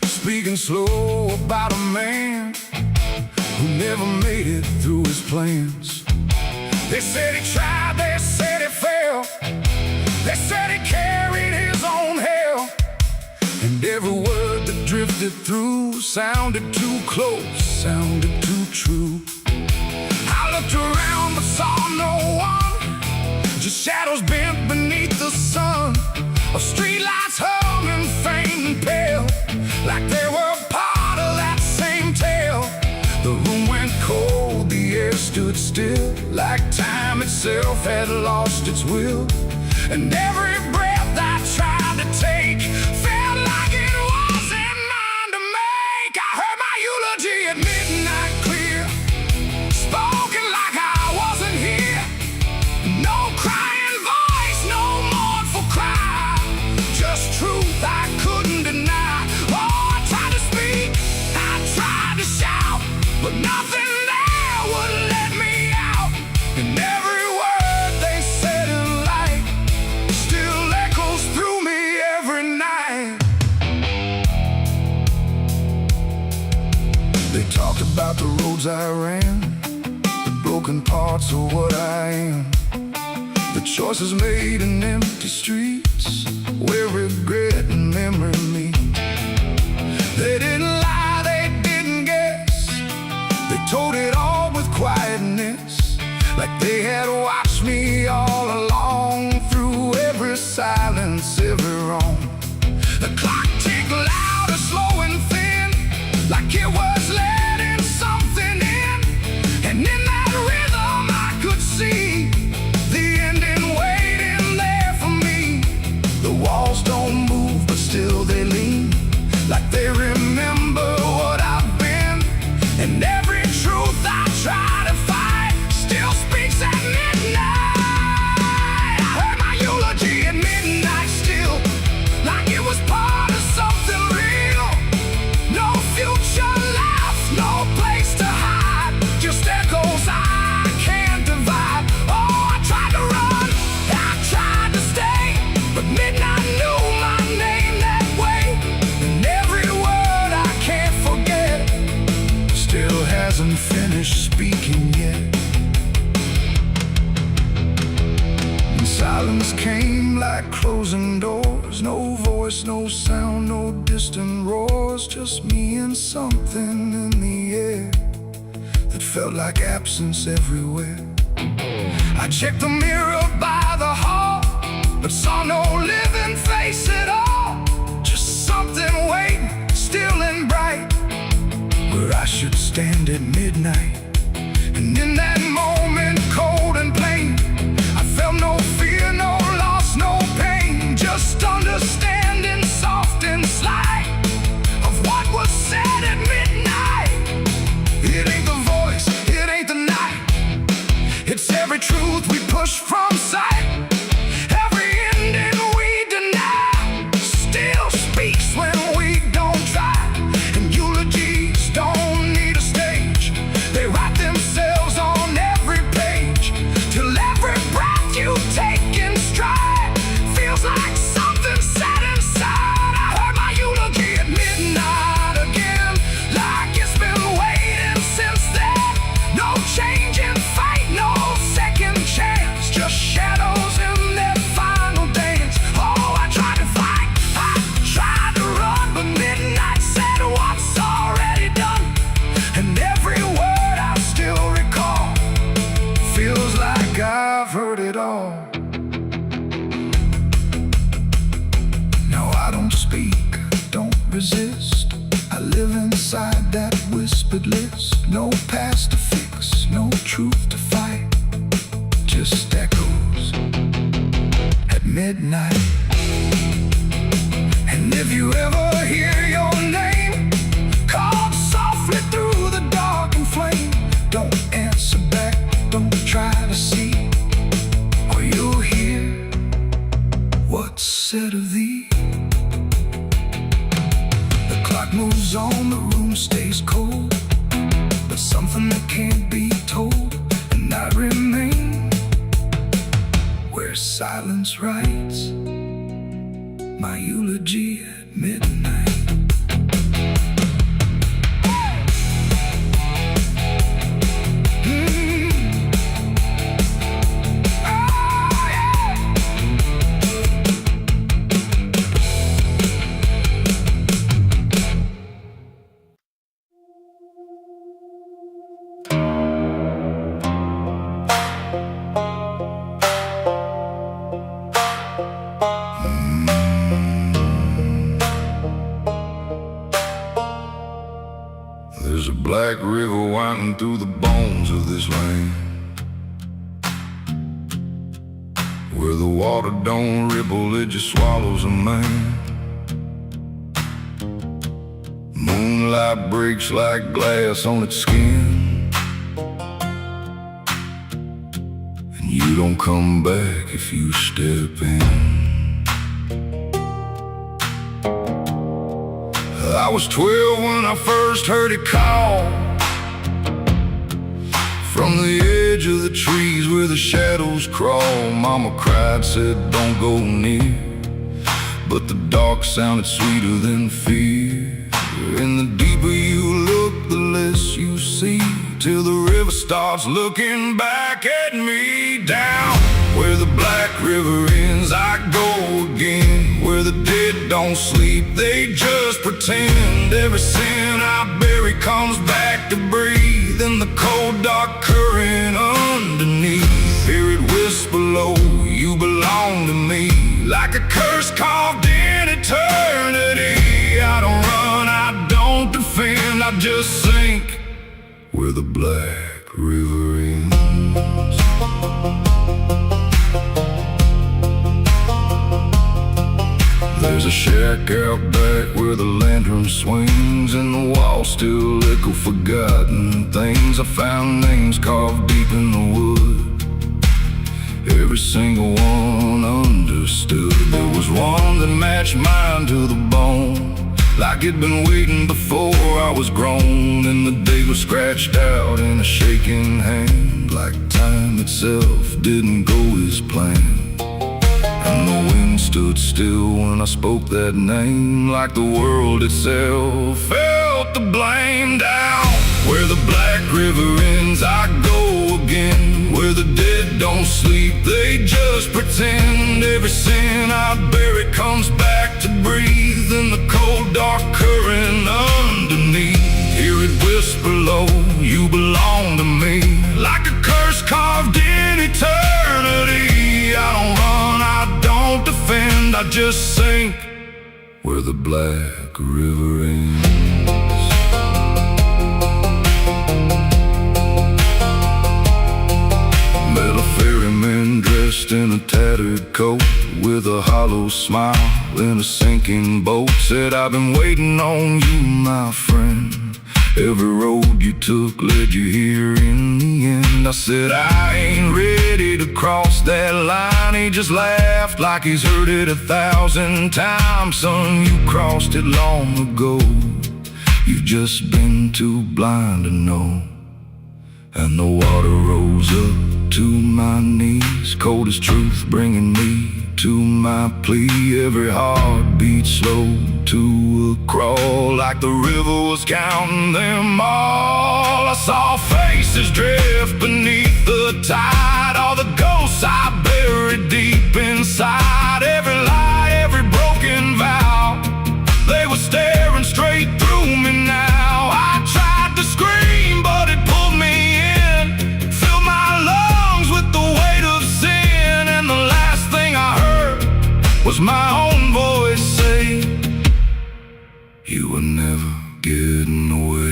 speaking slow about a man who never made it through his plans. They said he tried, they said he failed, they said he carried his own hell, and every word that drifted through sounded too close, sounded too true. I looked around but saw no one, just shadows bent beneath the sun, of streetlights humming faint and pale, like they were part of that same tale. The room went cold, the air stood still, like time itself had lost its will. And every breath I tried to take felt like it wasn't mine to make. I heard my eulogy at midnight clear, spoken like I wasn't here. No crying voice, no mournful cry, just truth I couldn't deny. Oh, I tried to speak, I tried to shout, but nothing there would let me out. And every word they said in light still echoes through me every night. They talked about the roads I ran, the broken parts of what I am, the choices made in empty streets where regret and memory meet. They didn't lie, they didn't guess, they told it all with quietness, like they had watched me all along, through every silence, every wrong. The clock ticked louder, slow and thin, like it was letting something in. And in that rhythm I could see the ending waiting there for me. The walls don't move, but still they lean, like they remember what I've been. And every truth I try to fight still speaks at midnight. I heard my eulogy at midnight still, like it was part of something real. No future left, no place to hide, just echoes I can't divide. Oh, I tried to run, I tried to stay, but midnight knew my name that way. And every word I can't forget still hasn't finished speaking yet. And silence came like closing doors, no voice, no sound, no distant roars, just me and something in the air that felt like absence everywhere. I checked the mirror by the hall, but saw no living face at all, just something waiting, still and bright, where I should stand at midnight. And in that moment, cold and plain, I felt no fear, no loss, no pain, just just understanding soft and slight of what was said at midnight. It ain't the voice, it ain't the night. It's every truth we push from sight. Every ending we deny still speaks when we don't try. And eulogies don't need a stage. They write themselves on every page. Till every breath you take in stride feels like something set inside. I heard my eulogy at midnight again, like it's been waiting since then. No change in fate, no second chance, just shadows in their final dance. Oh, I tried to fight, I tried to run, but midnight said what's already done. And every word I still recall feels like I've heard it all. No, I don't speak, don't resist. I live inside that whispered list. No past to fix, no truth to fight, just echoes at midnight. And if you ever hear your name called softly through the dark and flame, don't answer back, don't try to see, or you'll hear what's said of thee. The clock moves on, the room stays cold, but something that can't be told. And I remain where silence writes my eulogy at midnight. There's a black river winding through the bones of this land, where the water don't ripple, it just swallows a man. Moonlight breaks like glass on its skin, and you don't come back if you step in. I was 12 when I first heard it call from the edge of the trees where the shadows crawl. Mama cried, said don't go near, but the dark sounded sweeter than fear. And the deeper you look, the less you see, till the river starts looking back at me. Down where the black river ends, I go again. Where the dead don't sleep, they just pretend. Every sin I bury comes back to breathe in the cold dark current underneath. Hear it whisper low, you belong to me, like a curse carved in eternity. I don't run, I don't defend, I just sink where the black river ends. There's a shack out back where the lantern swings, and the walls still echo forgotten things. I found names carved deep in the wood, every single one understood. There was one that matched mine to the bone, like it'd been waiting before I was grown. And the day was scratched out in a shaking hand, like time itself didn't go as planned. And the wind stood still when I spoke that name, like the world itself felt the blame. Down where the black river ends, I go again. Where the dead don't sleep, they just pretend. Every sin I bury comes back to breathe in the cold dark current underneath. Hear it whisper low, you belong to me, like a curse carved in eternity. I don't run, I don't defend, I just sink where the black river ends. Met a ferryman dressed in a tattered coat with a hollow smile in a sinking boat. Said, I've been waiting on you, my friend. Every road you took led you here in the end. I said, I ain't ready to cross that line. He just laughed like he's heard it 1,000 times. Son, you crossed it long ago. You've just been too blind to know. And the water rose up to my knees, cold as truth, bringing me to my plea. Every heartbeat slow to a crawl, like the river was counting them all. I saw faces drift beneath the tide, all the ghosts I buried deep inside. Every lie, every broken vow, they were staring straight through me now. I tried to scream, but it pulled me in, filled my lungs with the weight of sin. And the last thing I heard was my own voice say, you were never getting away.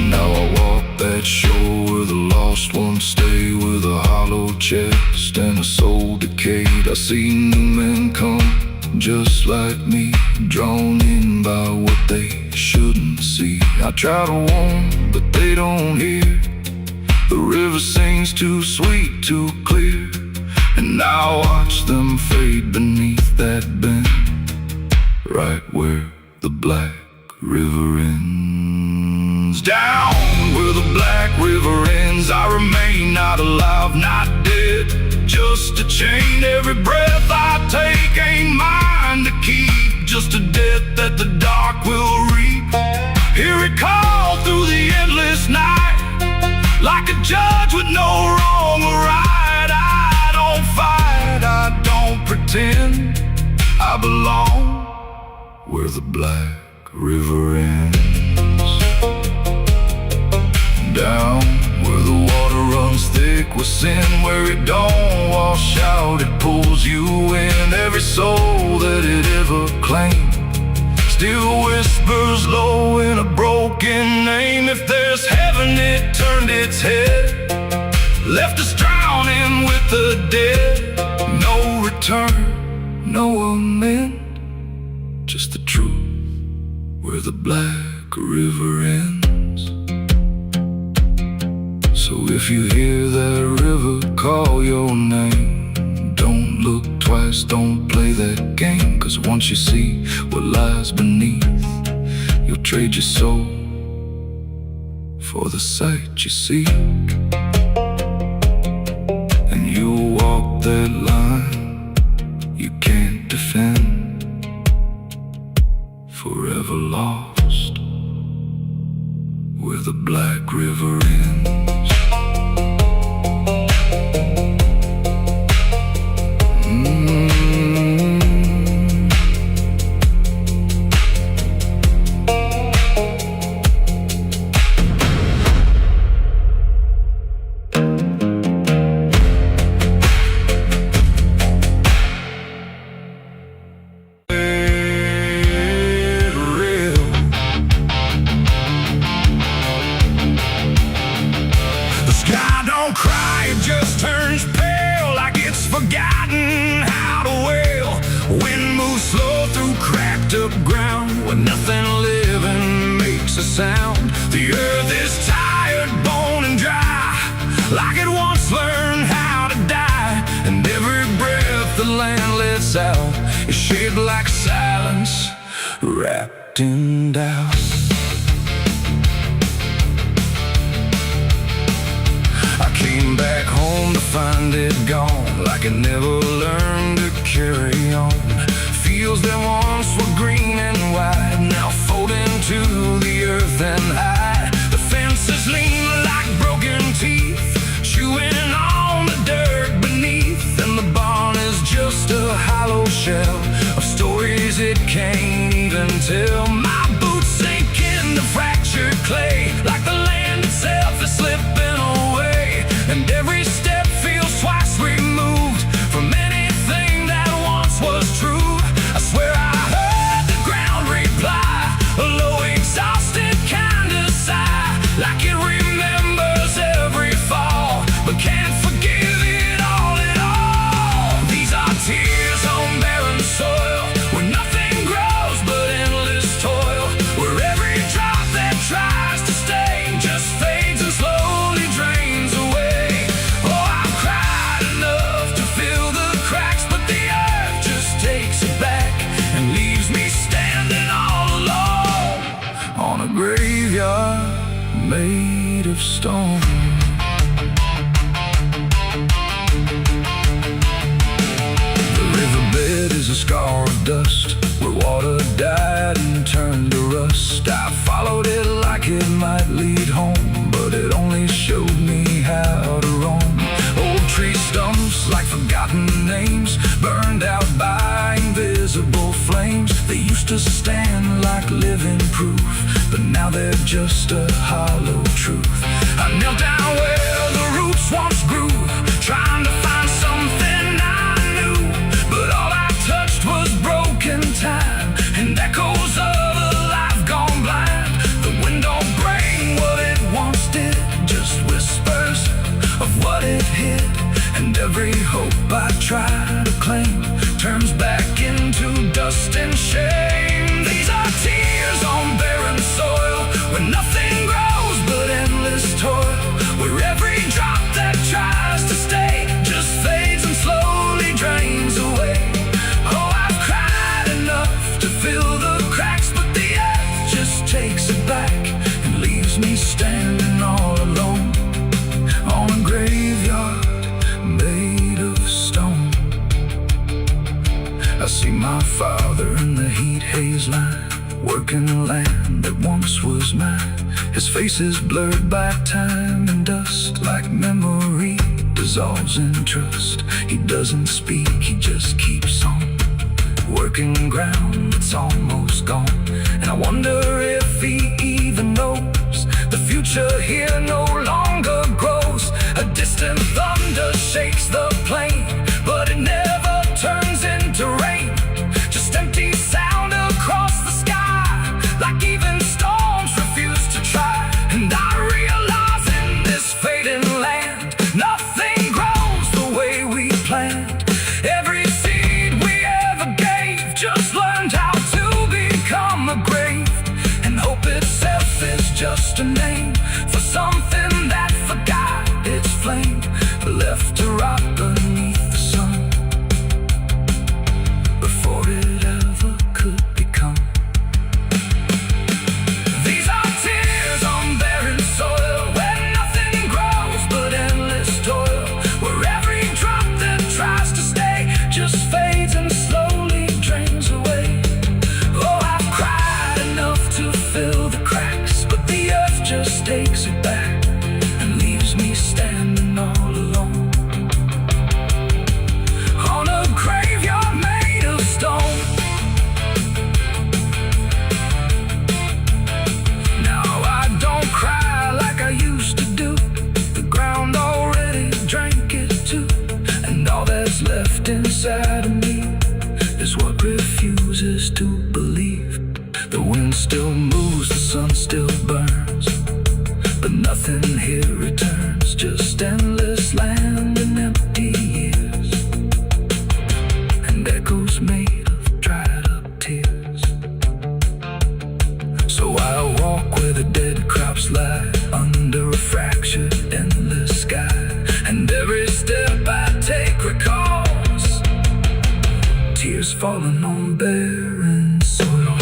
Now I walk that shore where the lost ones stay, with a hollow chest and a soul decayed. I see new men come just like me, drawn in by what they shouldn't see. I try to warn, but they don't hear. The river sings too sweet, too clear, and I watch them fade beneath that bend, right where the black river ends. Down where the black river ends, I remain not alive, not dead, just a chain. Every breath I take ain't mine to keep, just a death that the dark will reap. Hear it call through the endless night, like a judge with no wrong or right. I don't fight, I don't pretend, I belong where the black river ends. Down where the water runs thick with sin, where it don't wash out, it pulls you in. Every soul that it ever claimed still whispers low in a broken name. If there's heaven, it turned its head, left us drowning with the dead. No return, no amend, just the truth where the black river ends. So if you hear that river call your name, don't look twice, don't play that game. Cause once you see what lies beneath, you'll trade your soul for the sight you seek. And you'll walk that line you can't defend, forever lost where the black river ends. Forgotten how to wail. Wind moves slow through cracked up ground, where nothing living makes a sound. The earth is tired, bone and dry, like it once learned how to die. And every breath the land lets out is shaped like silence, wrapped in doubt. I came back home to find it gone, like it never learned to carry on. Fields that once were green and wide, now fold into the earth and hide. The fences lean like broken teeth, chewing on the dirt beneath. And the barn is just a hollow shell of stories it can't even tell. My boots sink into fractured clay, like the land itself is slipping away. And every step feels twice removed from anything that once was true. I swear I heard the ground reply, a low exhausted kind of sigh, like it remembered made of stone. The riverbed is a scar of dust where water died and turned to rust. I followed it like it might lead home, but it only showed me how to roam. Old tree stumps like forgotten names, burned out by invisible flames. They used to stand like living proof, but now they're just a hollow truth. I knelt down where the roots once grew, trying to find something I knew, but all I touched was broken time and echoes of a life gone blind. The wind don't bring what it once did, just whispers of what it hid, and every hope I try to claim turns back into dust and shame. These are tears on barren soil, where nothing grows but endless toil, where every drop that tries to stay just fades and slowly drains away. Oh, I've cried enough to fill the cracks, but the earth just takes it back and leaves me standing all alone on a graveyard made of stone. I see my father in the heat haze line, working the land that once was mine. His face is blurred by time and dust, like memory dissolves in trust. He doesn't speak, he just keeps on working ground that's almost gone. And I wonder if he even knows the future here no longer grows. A distant thunder shakes the plain, but it never turns into rain. Just empty sound across the sky, like even storms refuse to try. And I realize in this fading land, nothing grows the way we planned. Every seed we ever gave just learned how to become a grave, and hope itself is just a name for something that forgot its flame, left to rot beneath the sun before it ever could become. These are tears on barren soil, where nothing grows but endless toil, where every drop that tries to stay just fades and slowly drains away. Oh, I've cried enough to fill the cracks, but the earth just takes it back and leaves me standing all alone on a graveyard made of stone. Now I don't cry like I used to do, the ground already drank it too, and all that's left inside of me is what refuses to believe. The wind still moves, the sun still burns, but nothing here returns, just endless land and empty years, and echoes made of dried up tears. So I walk where the dead crops lie, under a fractured endless sky, and every step I take recalls tears falling on barren soil.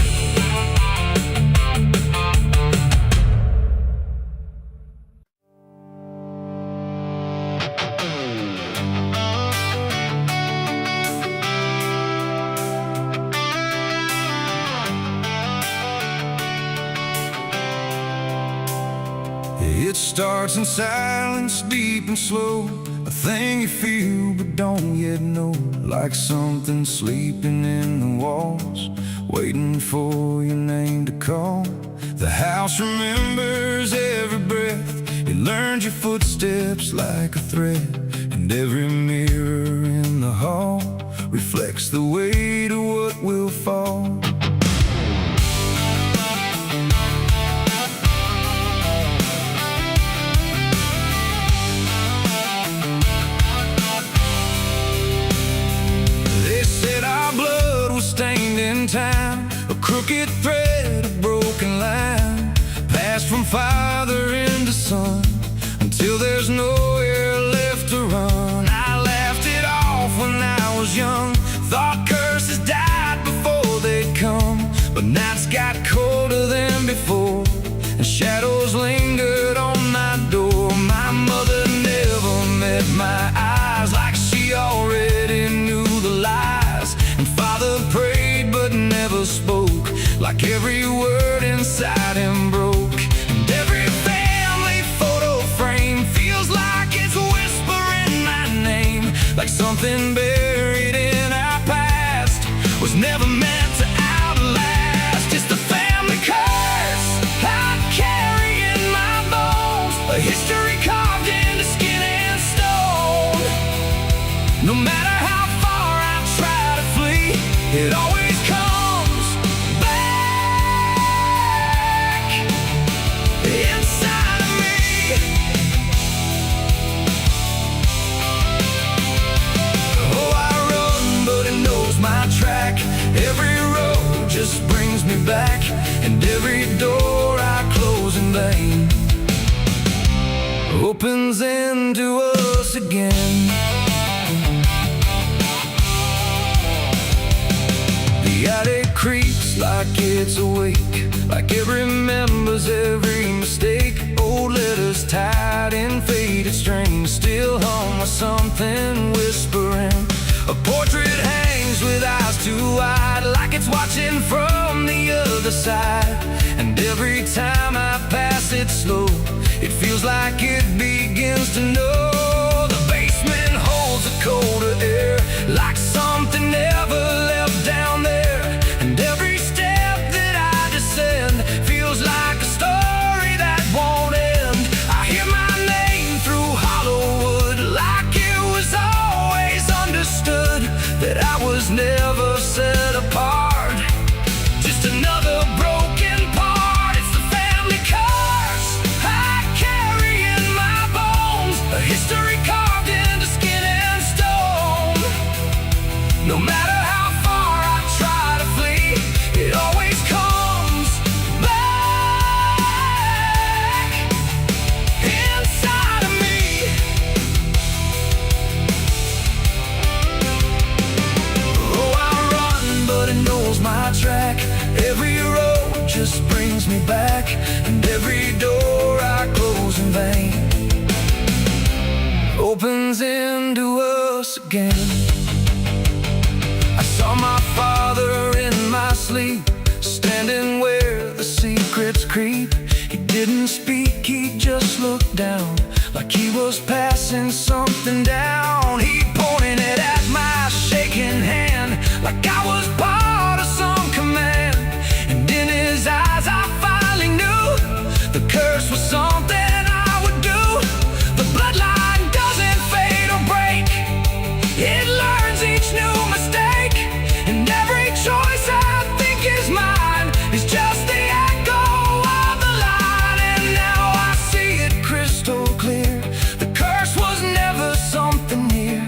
It starts in silence, deep and slow, a thing you feel but don't yet know, like something sleeping in the walls, waiting for your name to call. The house remembers every breath, it learns your footsteps like a thread, and every mirror in the hall reflects the weight of what will fall. Stained in time, a crooked thread, a broken line, passed from father into son, until there's nowhere left to run. I laughed it off when I was young, thought curses died before they'd come, but nights got colder than before, and shadows linger back, and every door I close in vain opens into us again. The attic creeps like it's awake, like it remembers every mistake. Old letters tied in faded strings still hum with something whispering. A portrait hangs with eyes too wide, like it's watching from the other side. And every time I pass it slow, it feels like it begins to know. The basement holds a colder air, like something never left down there. And every step that I descend feels like a story that won't end. I hear my name through hollow wood, like it was always understood that I was never set apart. Just another broken part. It's the family curse I carry in my bones, a history carved into skin and stone. No matter how far I try to flee, it always comes back inside of me. Oh, I run, but it knows my track. Every road just brings me back, and every door I close in vain opens into us again. I saw my father in my sleep, standing where the secrets creep. He didn't speak, he just looked down, like he was passing something down. He pointed it at my shaking hand, like I was part of some command. And in his eyes I finally knew the curse was something I would do. The bloodline doesn't fade or break, it learns each new mistake. And every choice I think is mine is just the echo of the line. And now I see it crystal clear. The curse was never something near.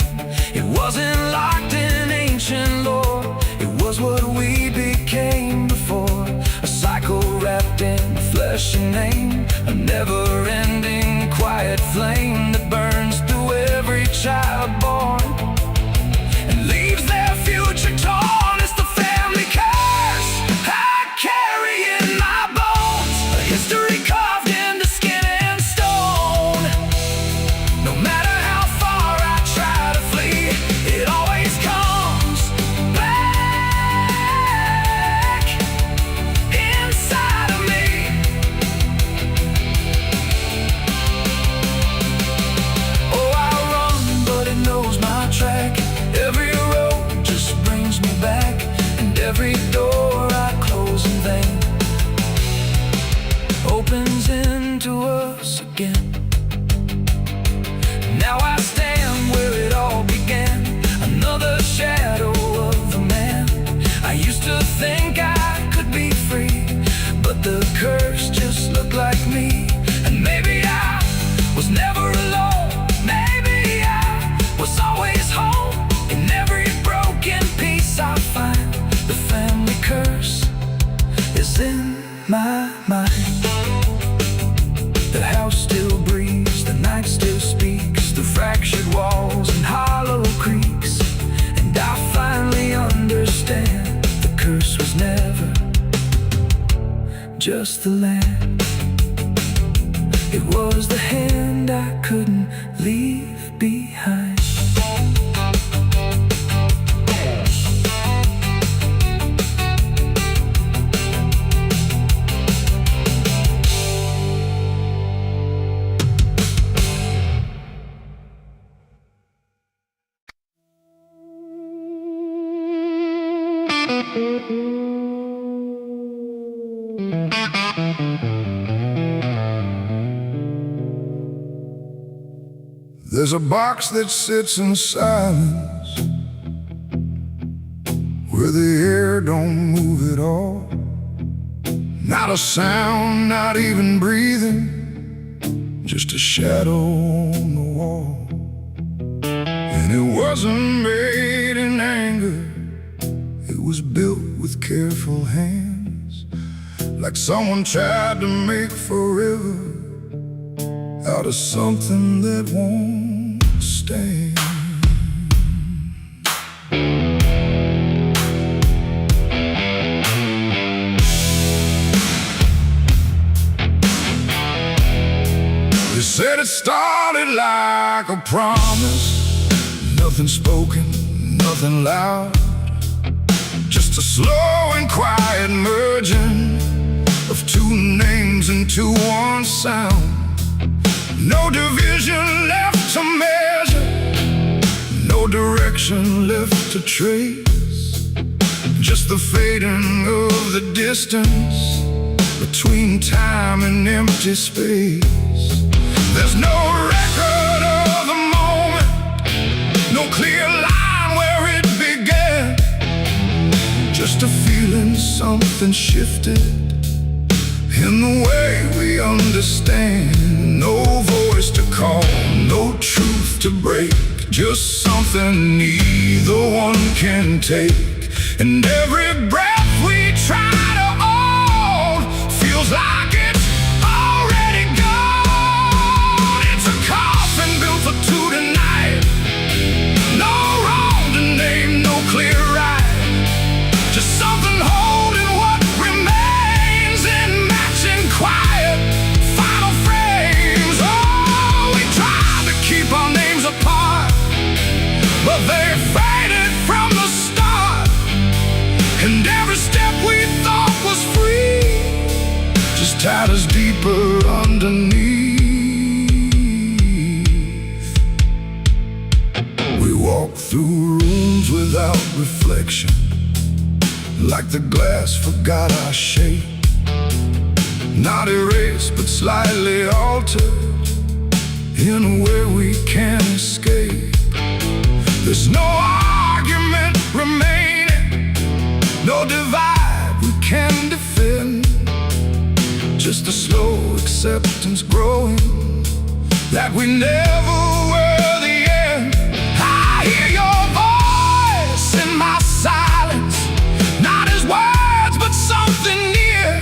It wasn't locked in ancient lore, it was what we became before. A cycle wrapped in flesh and name, a never-ending quiet flame that burns through every child born and leaves their future torn. It's the family curse I carry in my bones, a history carved into skin and stone. No matter how far I try to flee, it always comes back inside of me. Oh, I run, but it knows my track. Every road just brings me back, and every door I close in vain opens into us again. Now I stand where it all began, another shadow of the man. I used to think I could be free, but the curse just looked like me. And maybe I was never alone, maybe I was always home. In every broken piece I find, the family curse is in my mind. The house still breathes, the night still speaks through fractured walls and hollow creaks. And I finally understand the curse was never just the land. It was the hand I couldn't leave behind. There's a box that sits in silence, where the air don't move at all. Not a sound, not even breathing, just a shadow on the wall. And it wasn't made in anger, it was built with careful hands. like someone tried to make forever out of something that won't stand. They said it started like a promise, nothing spoken, nothing loud, just a slow and quiet merging of two names into one sound. No division left to measure, no direction left to trace, just the fading of the distance between time and empty space. There's no record of the moment, no clear line where it began, just a feeling something shifted in the way we understand. No voice to call, no truth to break, just something neither one can take. And every breath we try to hold feels like it's already gone. It's a coffin built for two tonight, no wrong to name, no clear right, just something holding what remains in matching quiet final frames. Oh, we tried to keep our names apart, but they faded from the start. And every step we thought was free just tied us deeper underneath. We walk through rooms without reflection, like the glass forgot our shape, not erased but slightly altered in a way we can't escape. There's no argument remaining, no divide we can defend, just a slow acceptance growing that we never were the end. I hear your voice in my silence, not as words but something near,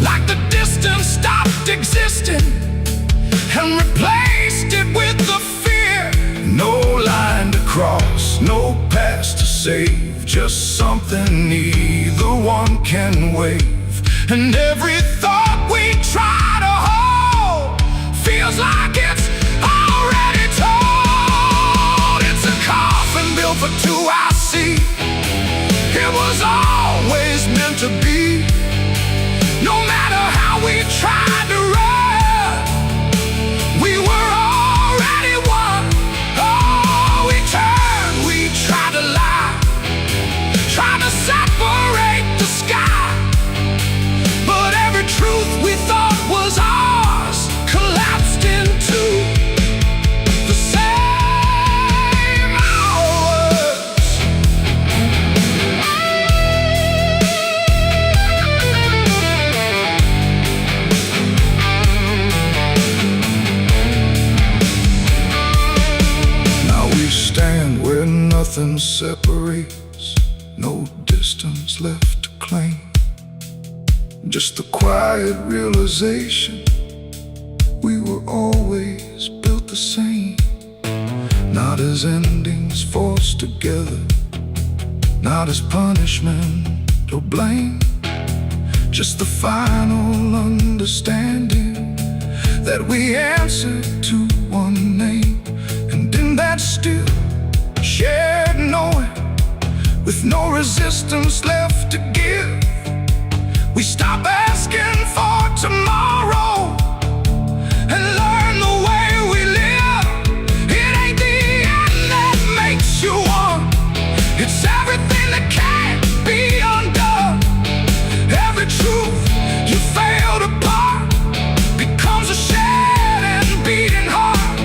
like the distance stopped existing and replaced it with the fear. No line to cross, no past to save, just something neither one can wave. And every thought we try to hold feels like it's already told. It's a coffin built for two, I see. It was always meant to be. No matter how we tried to run, we were already one. Oh, we turned, we tried to lie, trying to separate the sky, but every truth we thought was ours collapsed into the same hours. Now we stand where nothing separates, no distance left to claim, just the quiet realization we were always built the same. Not as endings forced together, not as punishment or blame, just the final understanding that we answered to one name. And in that still shared knowing, with no resistance left to give, we stop asking for tomorrow and learn the way we live. It ain't the end that makes you one, it's everything that can't be undone. Every truth you failed apart becomes a shed and beating heart.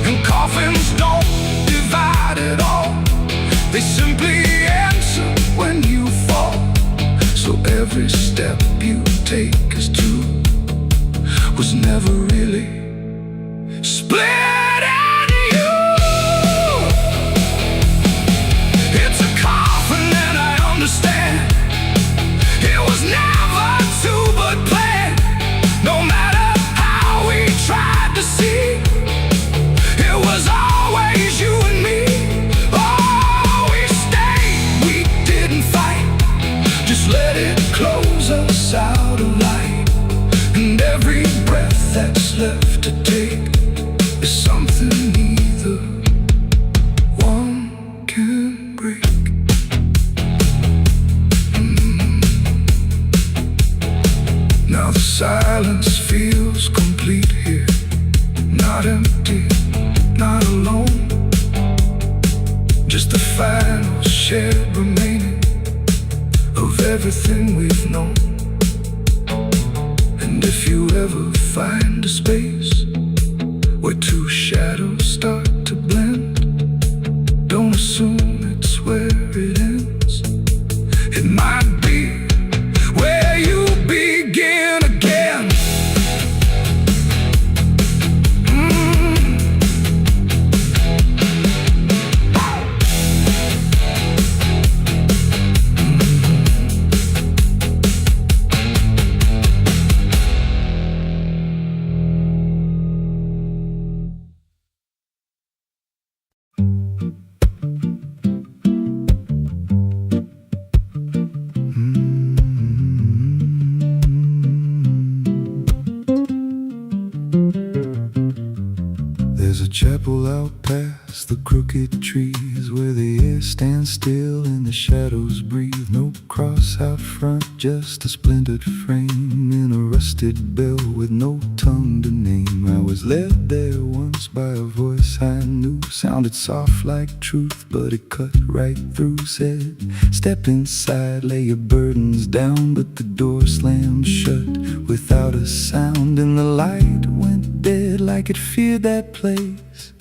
And coffins don't divide at all, they simply answer when you fall. So every step you take as two was never really split in you. It's a coffin and I understand it was never shared remaining of everything we've known. And if you ever find a space where two shadows start to blend, don't assume it's where it ends. It might be where you begin again. There's a chapel out past the crooked trees, where the air stands still and the shadows breathe. No cross out front, just a splintered frame in a rusted bell with no tongue to name. I was led there once by a voice I knew, sounded soft like truth, but it cut right through. Said, step inside, lay your burdens down, but the door slammed shut without a sound, and the light went dead like it feared that place,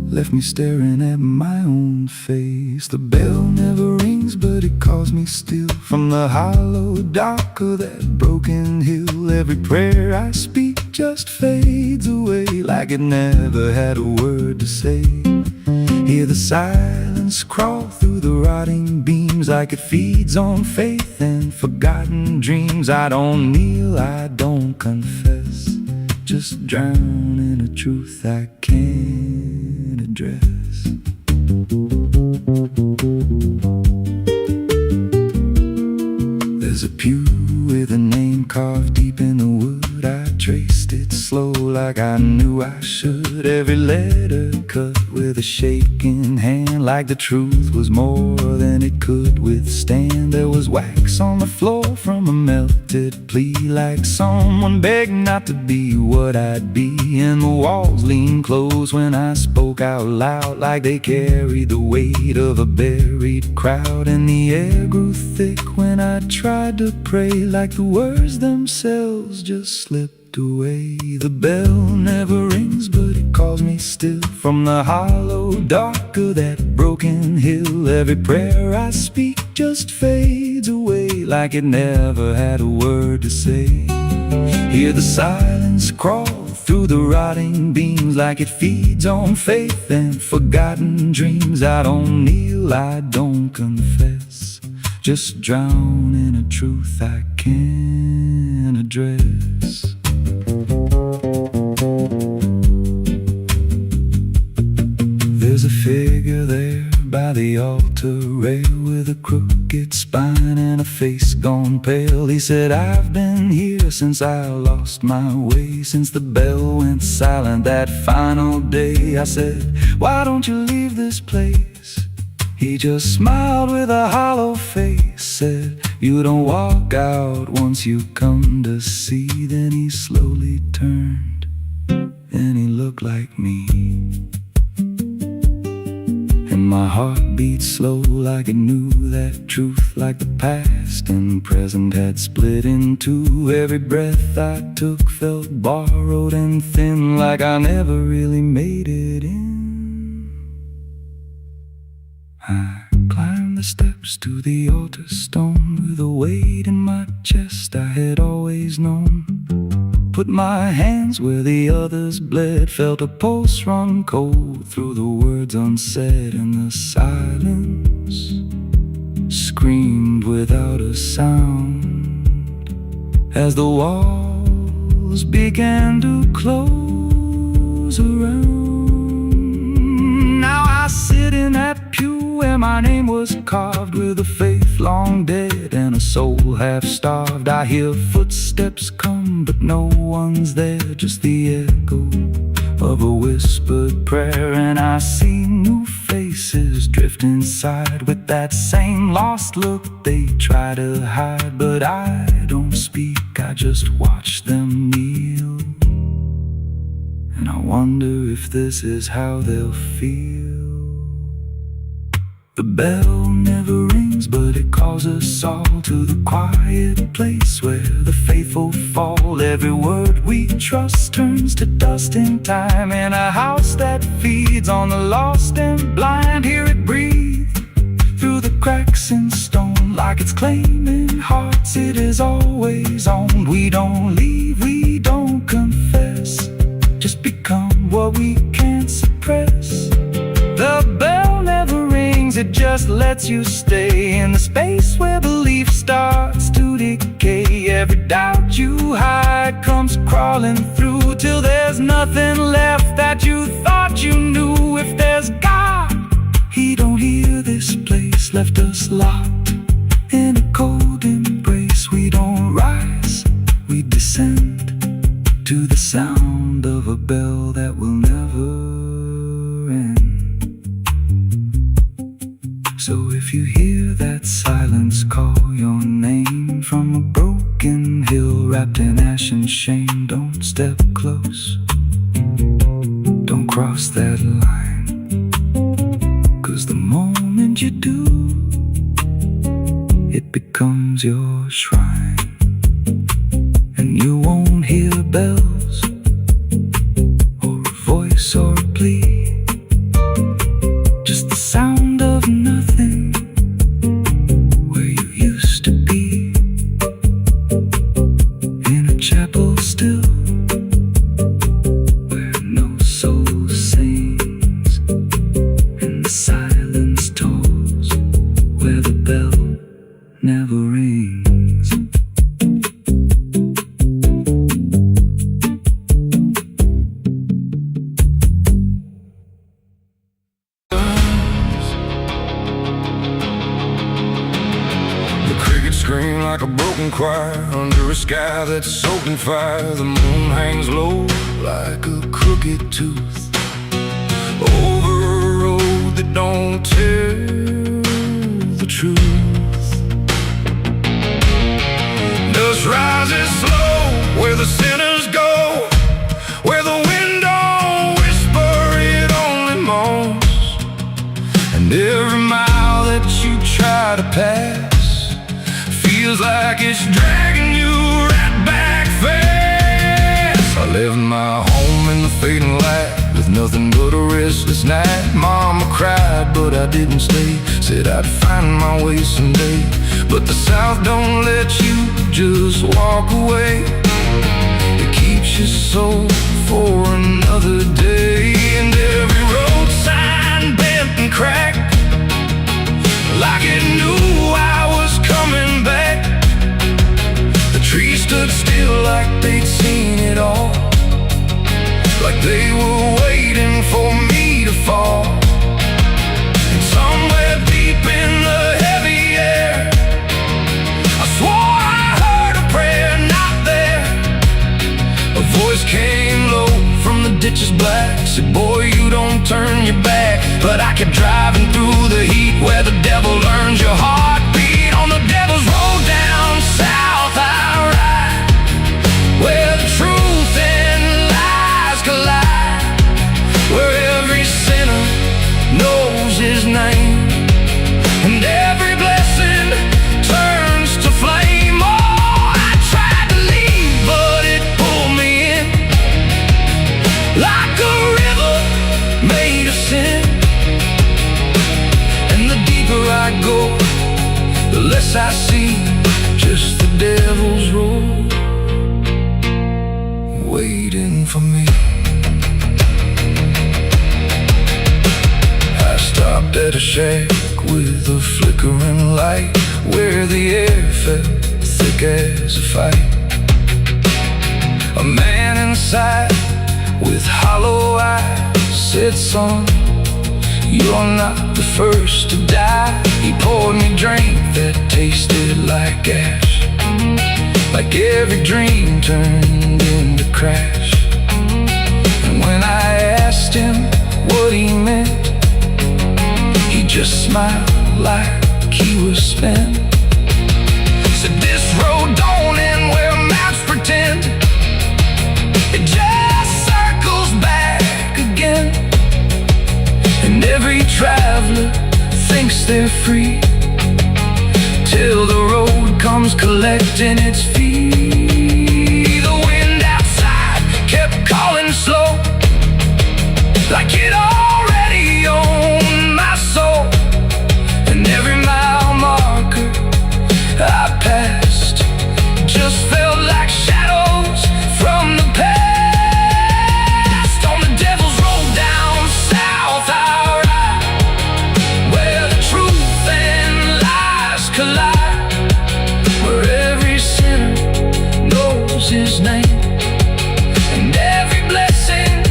left me staring at my own face. The bell never rings, but it calls me still from the hollow dark of that broken hill. Every prayer I speak just fades away like it never had a word to say. Hear the silence crawl through the rotting beams like it feeds on faith and forgotten dreams. I don't kneel, I don't confess, just drown in a truth I can't address. There's a pew with a name carved deep in the wood. I traced it slow like I knew I should. Every letter cut with a shaking hand, like the truth was more than it could withstand. There was wax on the floor from a melted plea, like someone begged not to be what I'd be. And the walls leaned close when I spoke out loud, like they carried the weight of a buried crowd. And the air grew thick when I tried to pray, like the words themselves just slipped away. The bell never rings, but it calls me still from the hollow dark of that broken hill. Every prayer I speak just fades away like it never had a word to say. Hear the silence crawl through the rotting beams like it feeds on faith and forgotten dreams. I don't kneel, I don't confess, just drown in a truth I can't address. There's a figure there by the altar rail with a crooked spine and a face gone pale. He said, I've been here since I lost my way, since the bell went silent that final day. I said, why don't you leave this place? He just smiled with a hollow face, said, you don't walk out once you come to see. Then he slowly turned and he looked like me, and my heart beat slow like it knew that truth, like the past and present had split in two. Every breath I took felt borrowed and thin, like I never really made it in. I climbed the steps to the altar stone with a weight in my chest I had always known. Put my hands where the others bled, felt a pulse run cold through the words unsaid, and the silence screamed without a sound as the walls began to close around. Now I sit in that pew where my name was carved, with a faith long dead and a soul half starved. I hear footsteps come, but no one's there, just the echo of a whispered prayer. And I see new faces drift inside with that same lost look they try to hide. But I don't speak, I just watch them kneel, and I wonder if this is how they'll feel The bell never rings, but it calls us all to the quiet place where the faithful fall. Every word we trust turns to dust in time. In a house that feeds on the lost and blind, hear it breathe through the cracks in stone, like it's claiming hearts it is always owned. We don't leave, we don't confess, just become what we can't suppress. The bell never rings, it just lets you stay in the space where belief starts to decay. Every doubt you hide comes crawling through, till there's nothing left that you thought you knew. If there's God, He don't hear this place, left us locked in a cold embrace. We don't rise, we descend to the sound of a bell that will never end. So if you hear that silence call your name from a broken hill wrapped in ash and shame, don't step close, don't cross that line, 'cause the moment you do, it becomes your shrine. And you won't hear bells or a voice or a plea, just the sound of nothing where you used to be, in a chapel still where no soul sings, and the silence tolls where the bell never rings. Scream like a broken choir under a sky that's soaked in fire. The moon hangs low like a crooked tooth over a road that don't tell the truth. Dust rises slow where the sinners go, where the wind don't whisper, it only moans. And every mile that you try to pass feels like it's dragging you right back fast. I left my home in the fading light with nothing but a restless night. Mama cried, but I didn't stay. Said I'd find my way someday. But the South don't let you just walk away. It keeps you sold for another day. And every road sign bent and cracked, like it knew I was coming back. The trees stood still like they'd seen it all, like they were waiting for me to fall. And somewhere deep in the heavy air, I swore I heard a prayer not there. A voice came low from the ditches black, said, boy, you don't turn your back. But I kept driving through the heat where the devil learns your heartbeat. On the devil's road down south I ride, where the truth and lies collide, where every sinner knows his name, and every blessing turns to flame. Oh, I tried to leave, but it pulled me in, like a river made of sin. And the deeper I go, the less I see, just the devil's road waiting for me. I stopped at a shack with a flickering light, where the air felt thick as a fight. A man inside with hollow eyes said, son, you're not the first to die. He poured me a drink that tasted like ash, like every dream turned into crash. And when I asked him what he meant, he just smiled like he was spent. Said, this road don't end where maps pretend, it just circles back again. And every traveler thinks they're free, till the road comes collecting its fee. The wind outside kept calling slow, like it already owned my soul. And every mile marker I passed just felt like shadows from the past. On the devil's road down south I ride, where the truth and lies collide, where every sinner knows his name, and every blessing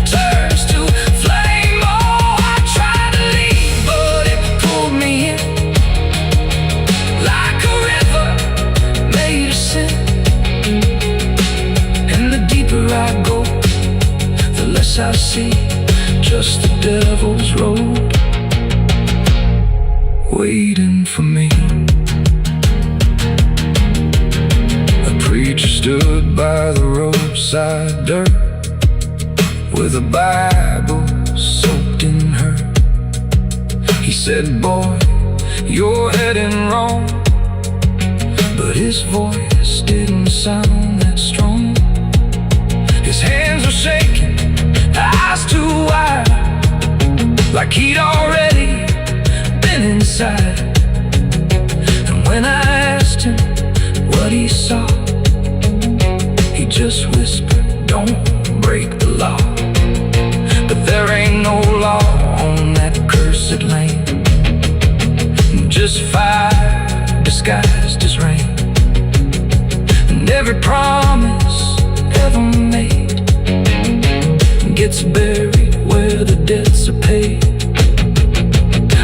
turns to flame. Oh, I tried to leave, but it pulled me in, like a river made of sin. And the deeper I go, the less I see, just the devil's road waiting for me. A preacher stood by the roadside dirt, with a Bible soaked in her. He said, boy, you're heading wrong, but his voice didn't sound that strong. His hands were shaking, eyes too wide, like he'd already been inside. And when I asked him what he saw, he just whispered, don't break the law. But there ain't no law on that cursed land, just fire disguised as rain. And every promise ever made gets buried where the debts are paid.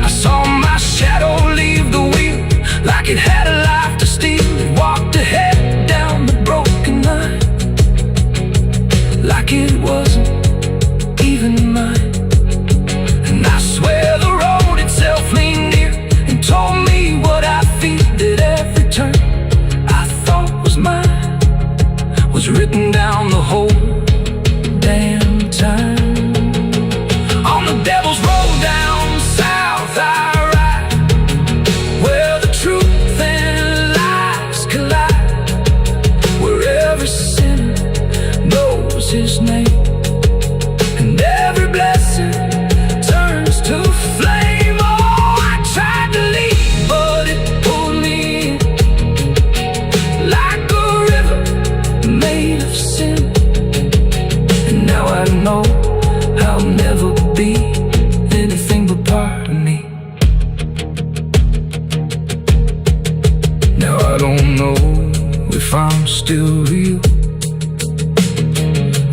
I saw my shadow leave the wheel, like it had a life to steal. It walked ahead down the broken line, like it wasn't even mine. And I swear the road itself leaned near and told me what I feel, that every turn I thought was mine was written down the whole damn time. On the devil's road down south I ride, where the truth and lies collide, where every sinner knows his name, and every blessing turns to flame. Oh, I tried to leave, but it pulled me in, like a river made of sin. And now I know I'll never be anything but part of me. Now I don't know if I'm still real,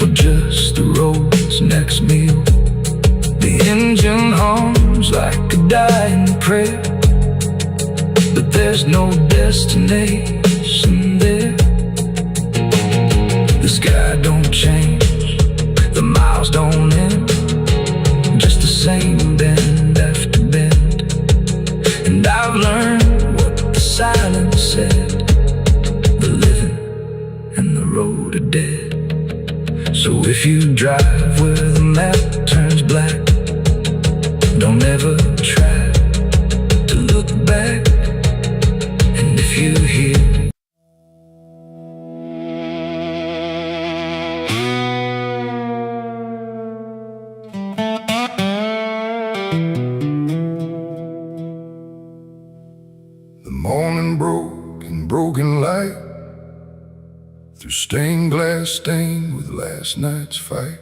or just the road's next meal. The engine hums like a dying prayer, but there's no destination there. The sky don't change, the miles don't end, just the same bend after bend. And I've learned what the silence said, the living and the road are dead. So if you drive where the map turns black, don't ever try to look back. And if you hear the morning broke in broken light, through stained glass stained with last night's fight.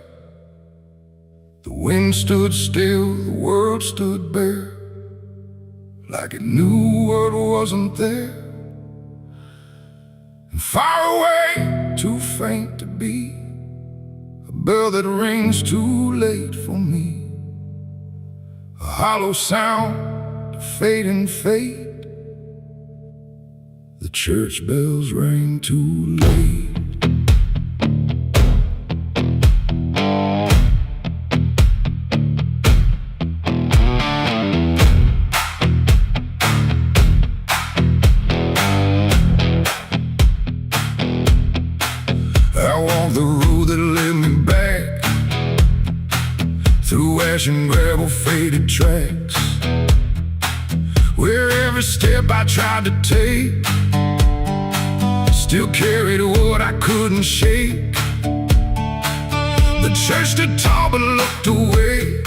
The wind stood still, the world stood bare, like it knew what wasn't there. And far away, too faint to be, a bell that rings too late for me, a hollow sound to fade and fade. The church bells rang too late. ash and gravel, faded tracks, where every step I tried to take still carried what I couldn't shake. The church stood tall but looked away,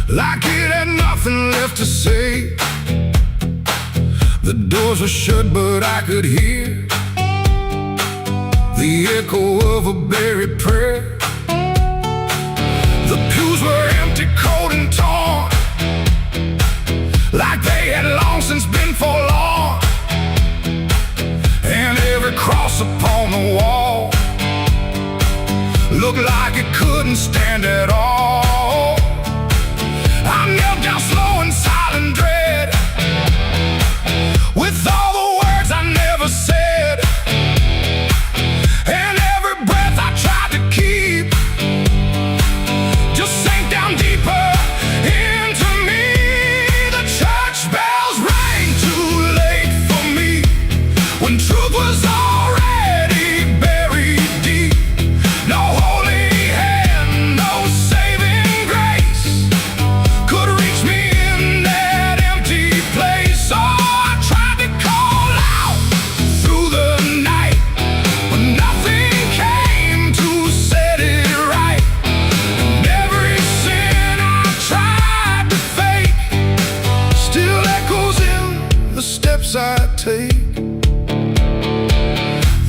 like it had nothing left to say. The doors were shut but I could hear the echo of a buried prayer. The pews were empty, cold and torn, like they had long since been forlorn. And every cross upon the wall looked like it couldn't stand at all. I knelt down slow in silent dread, with all the words I never said, and every breath I tried to keep just sank down deeper into me. The church bells rang too late for me, when truth was already buried deep. No holy hand, no saving grace could reach me in that empty place. Oh, I tried to call out through the night, but nothing came to set it right. And every sin I tried to fake still echoes in the steps I take.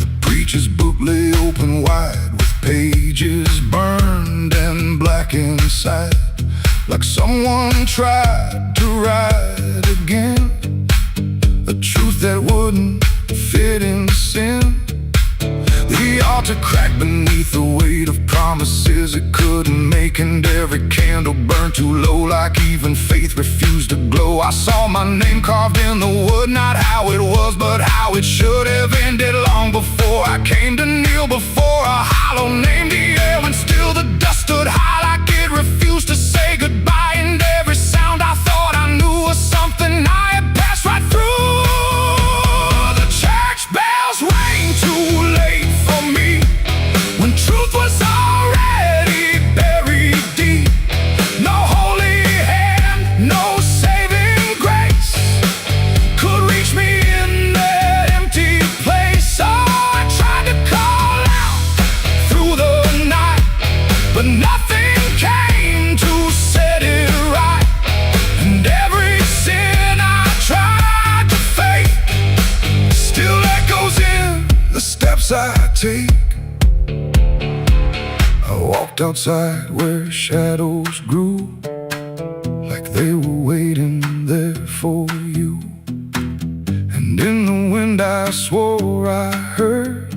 The preacher's book lay open wide, with pages burned and black inside, like someone tried to write again a truth that wouldn't fit in sin. The altar cracked beneath the weight of promises it couldn't make, and every candle burned too low, like even faith refused to glow. I saw my name carved in the wood, not how it was, but how it should have ended long before I came to kneel before a hollow name. The air and still the dust stood high, like it refused to say goodbye. And every sound I thought I knew was something I had passed right through. The church bells rang too late for me, when truth was already buried deep. No holy hand, no saving grace could reach me in that empty place. Oh, I tried to call out through the night, but nothing came to set it right. And every sin I tried to fake still echoes in the steps I take. I walked outside where shadows grew, like they were waiting there for you. And in the wind I swore I heard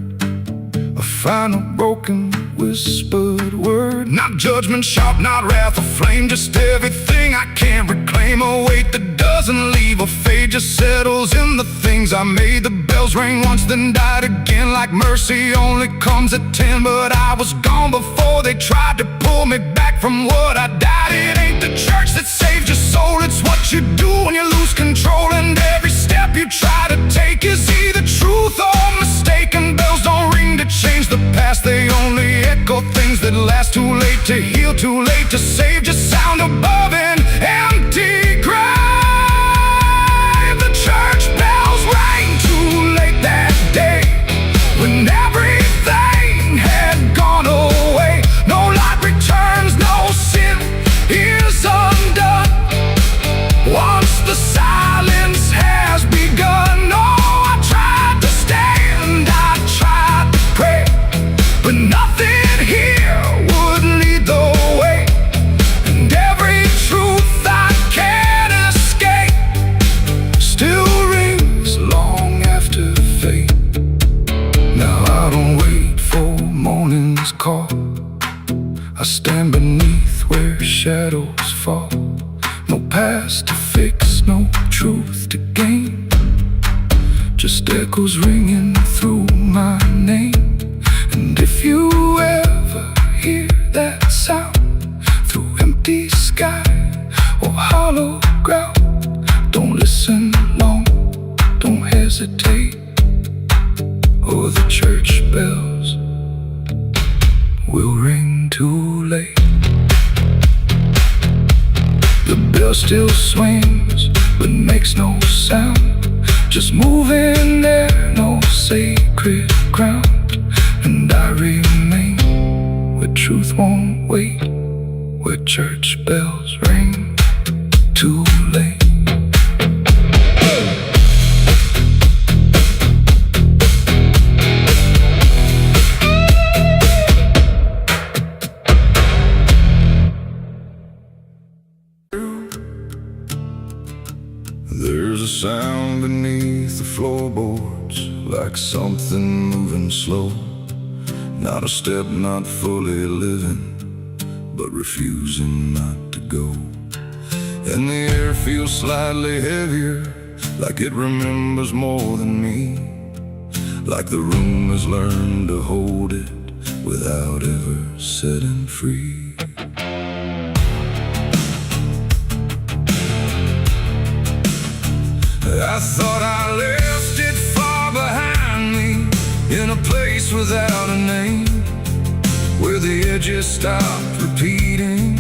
a final broken whispered word. Not judgment sharp, not wrath or flame, just everything I can't reclaim. A weight that doesn't leave a fade, just settles in the things I made. The bells rang once then died again, like mercy only comes at 10. But I was gone before they tried to pull me back from what I died. It ain't the church that saves your soul, it's what you do when you lose control. And every step you try to take is either truth or mistaken. Bells don't ring to change the past, they only echo things that last. Too late to heal, too late to save, just sound above an empty grave. The church bells rang too late that day, when everything had gone away. No light returns, no sin is undone once the silence has begun. No, I tried to stand, I tried to pray, but nothing here would lead the way. And every truth I can't escape still rings long after fate. Now I don't wait for morning's call, I stand beneath where shadows fall. No past to fix, no truth to gain, just echoes ringing through my name. And if you ever hear that sound through empty sky or hollow ground, don't listen long, don't hesitate, or the church bells will ring too late. The bell still swings but makes no sound. Just moving there, no sacred ground. And I remain where truth won't wait, where church bells ring too late. There's a sound beneath the floorboards, like something moving slow. Not a step, not fully living, but refusing not to go. And the air feels slightly heavier, like it remembers more than me. Like the room has learned to hold it without ever setting free. I thought I left it far behind me, in a place without a name, where the edges stopped repeating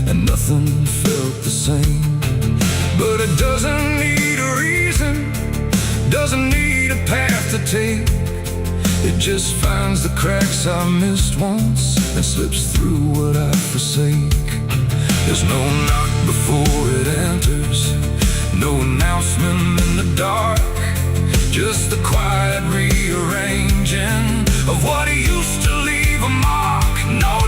and nothing felt the same. But it doesn't need a reason, doesn't need a path to take. It just finds the cracks I missed once and slips through what I forsake. There's no knock before it enters, no announcement in the dark, just the quiet rearranging of what used to leave a mark. No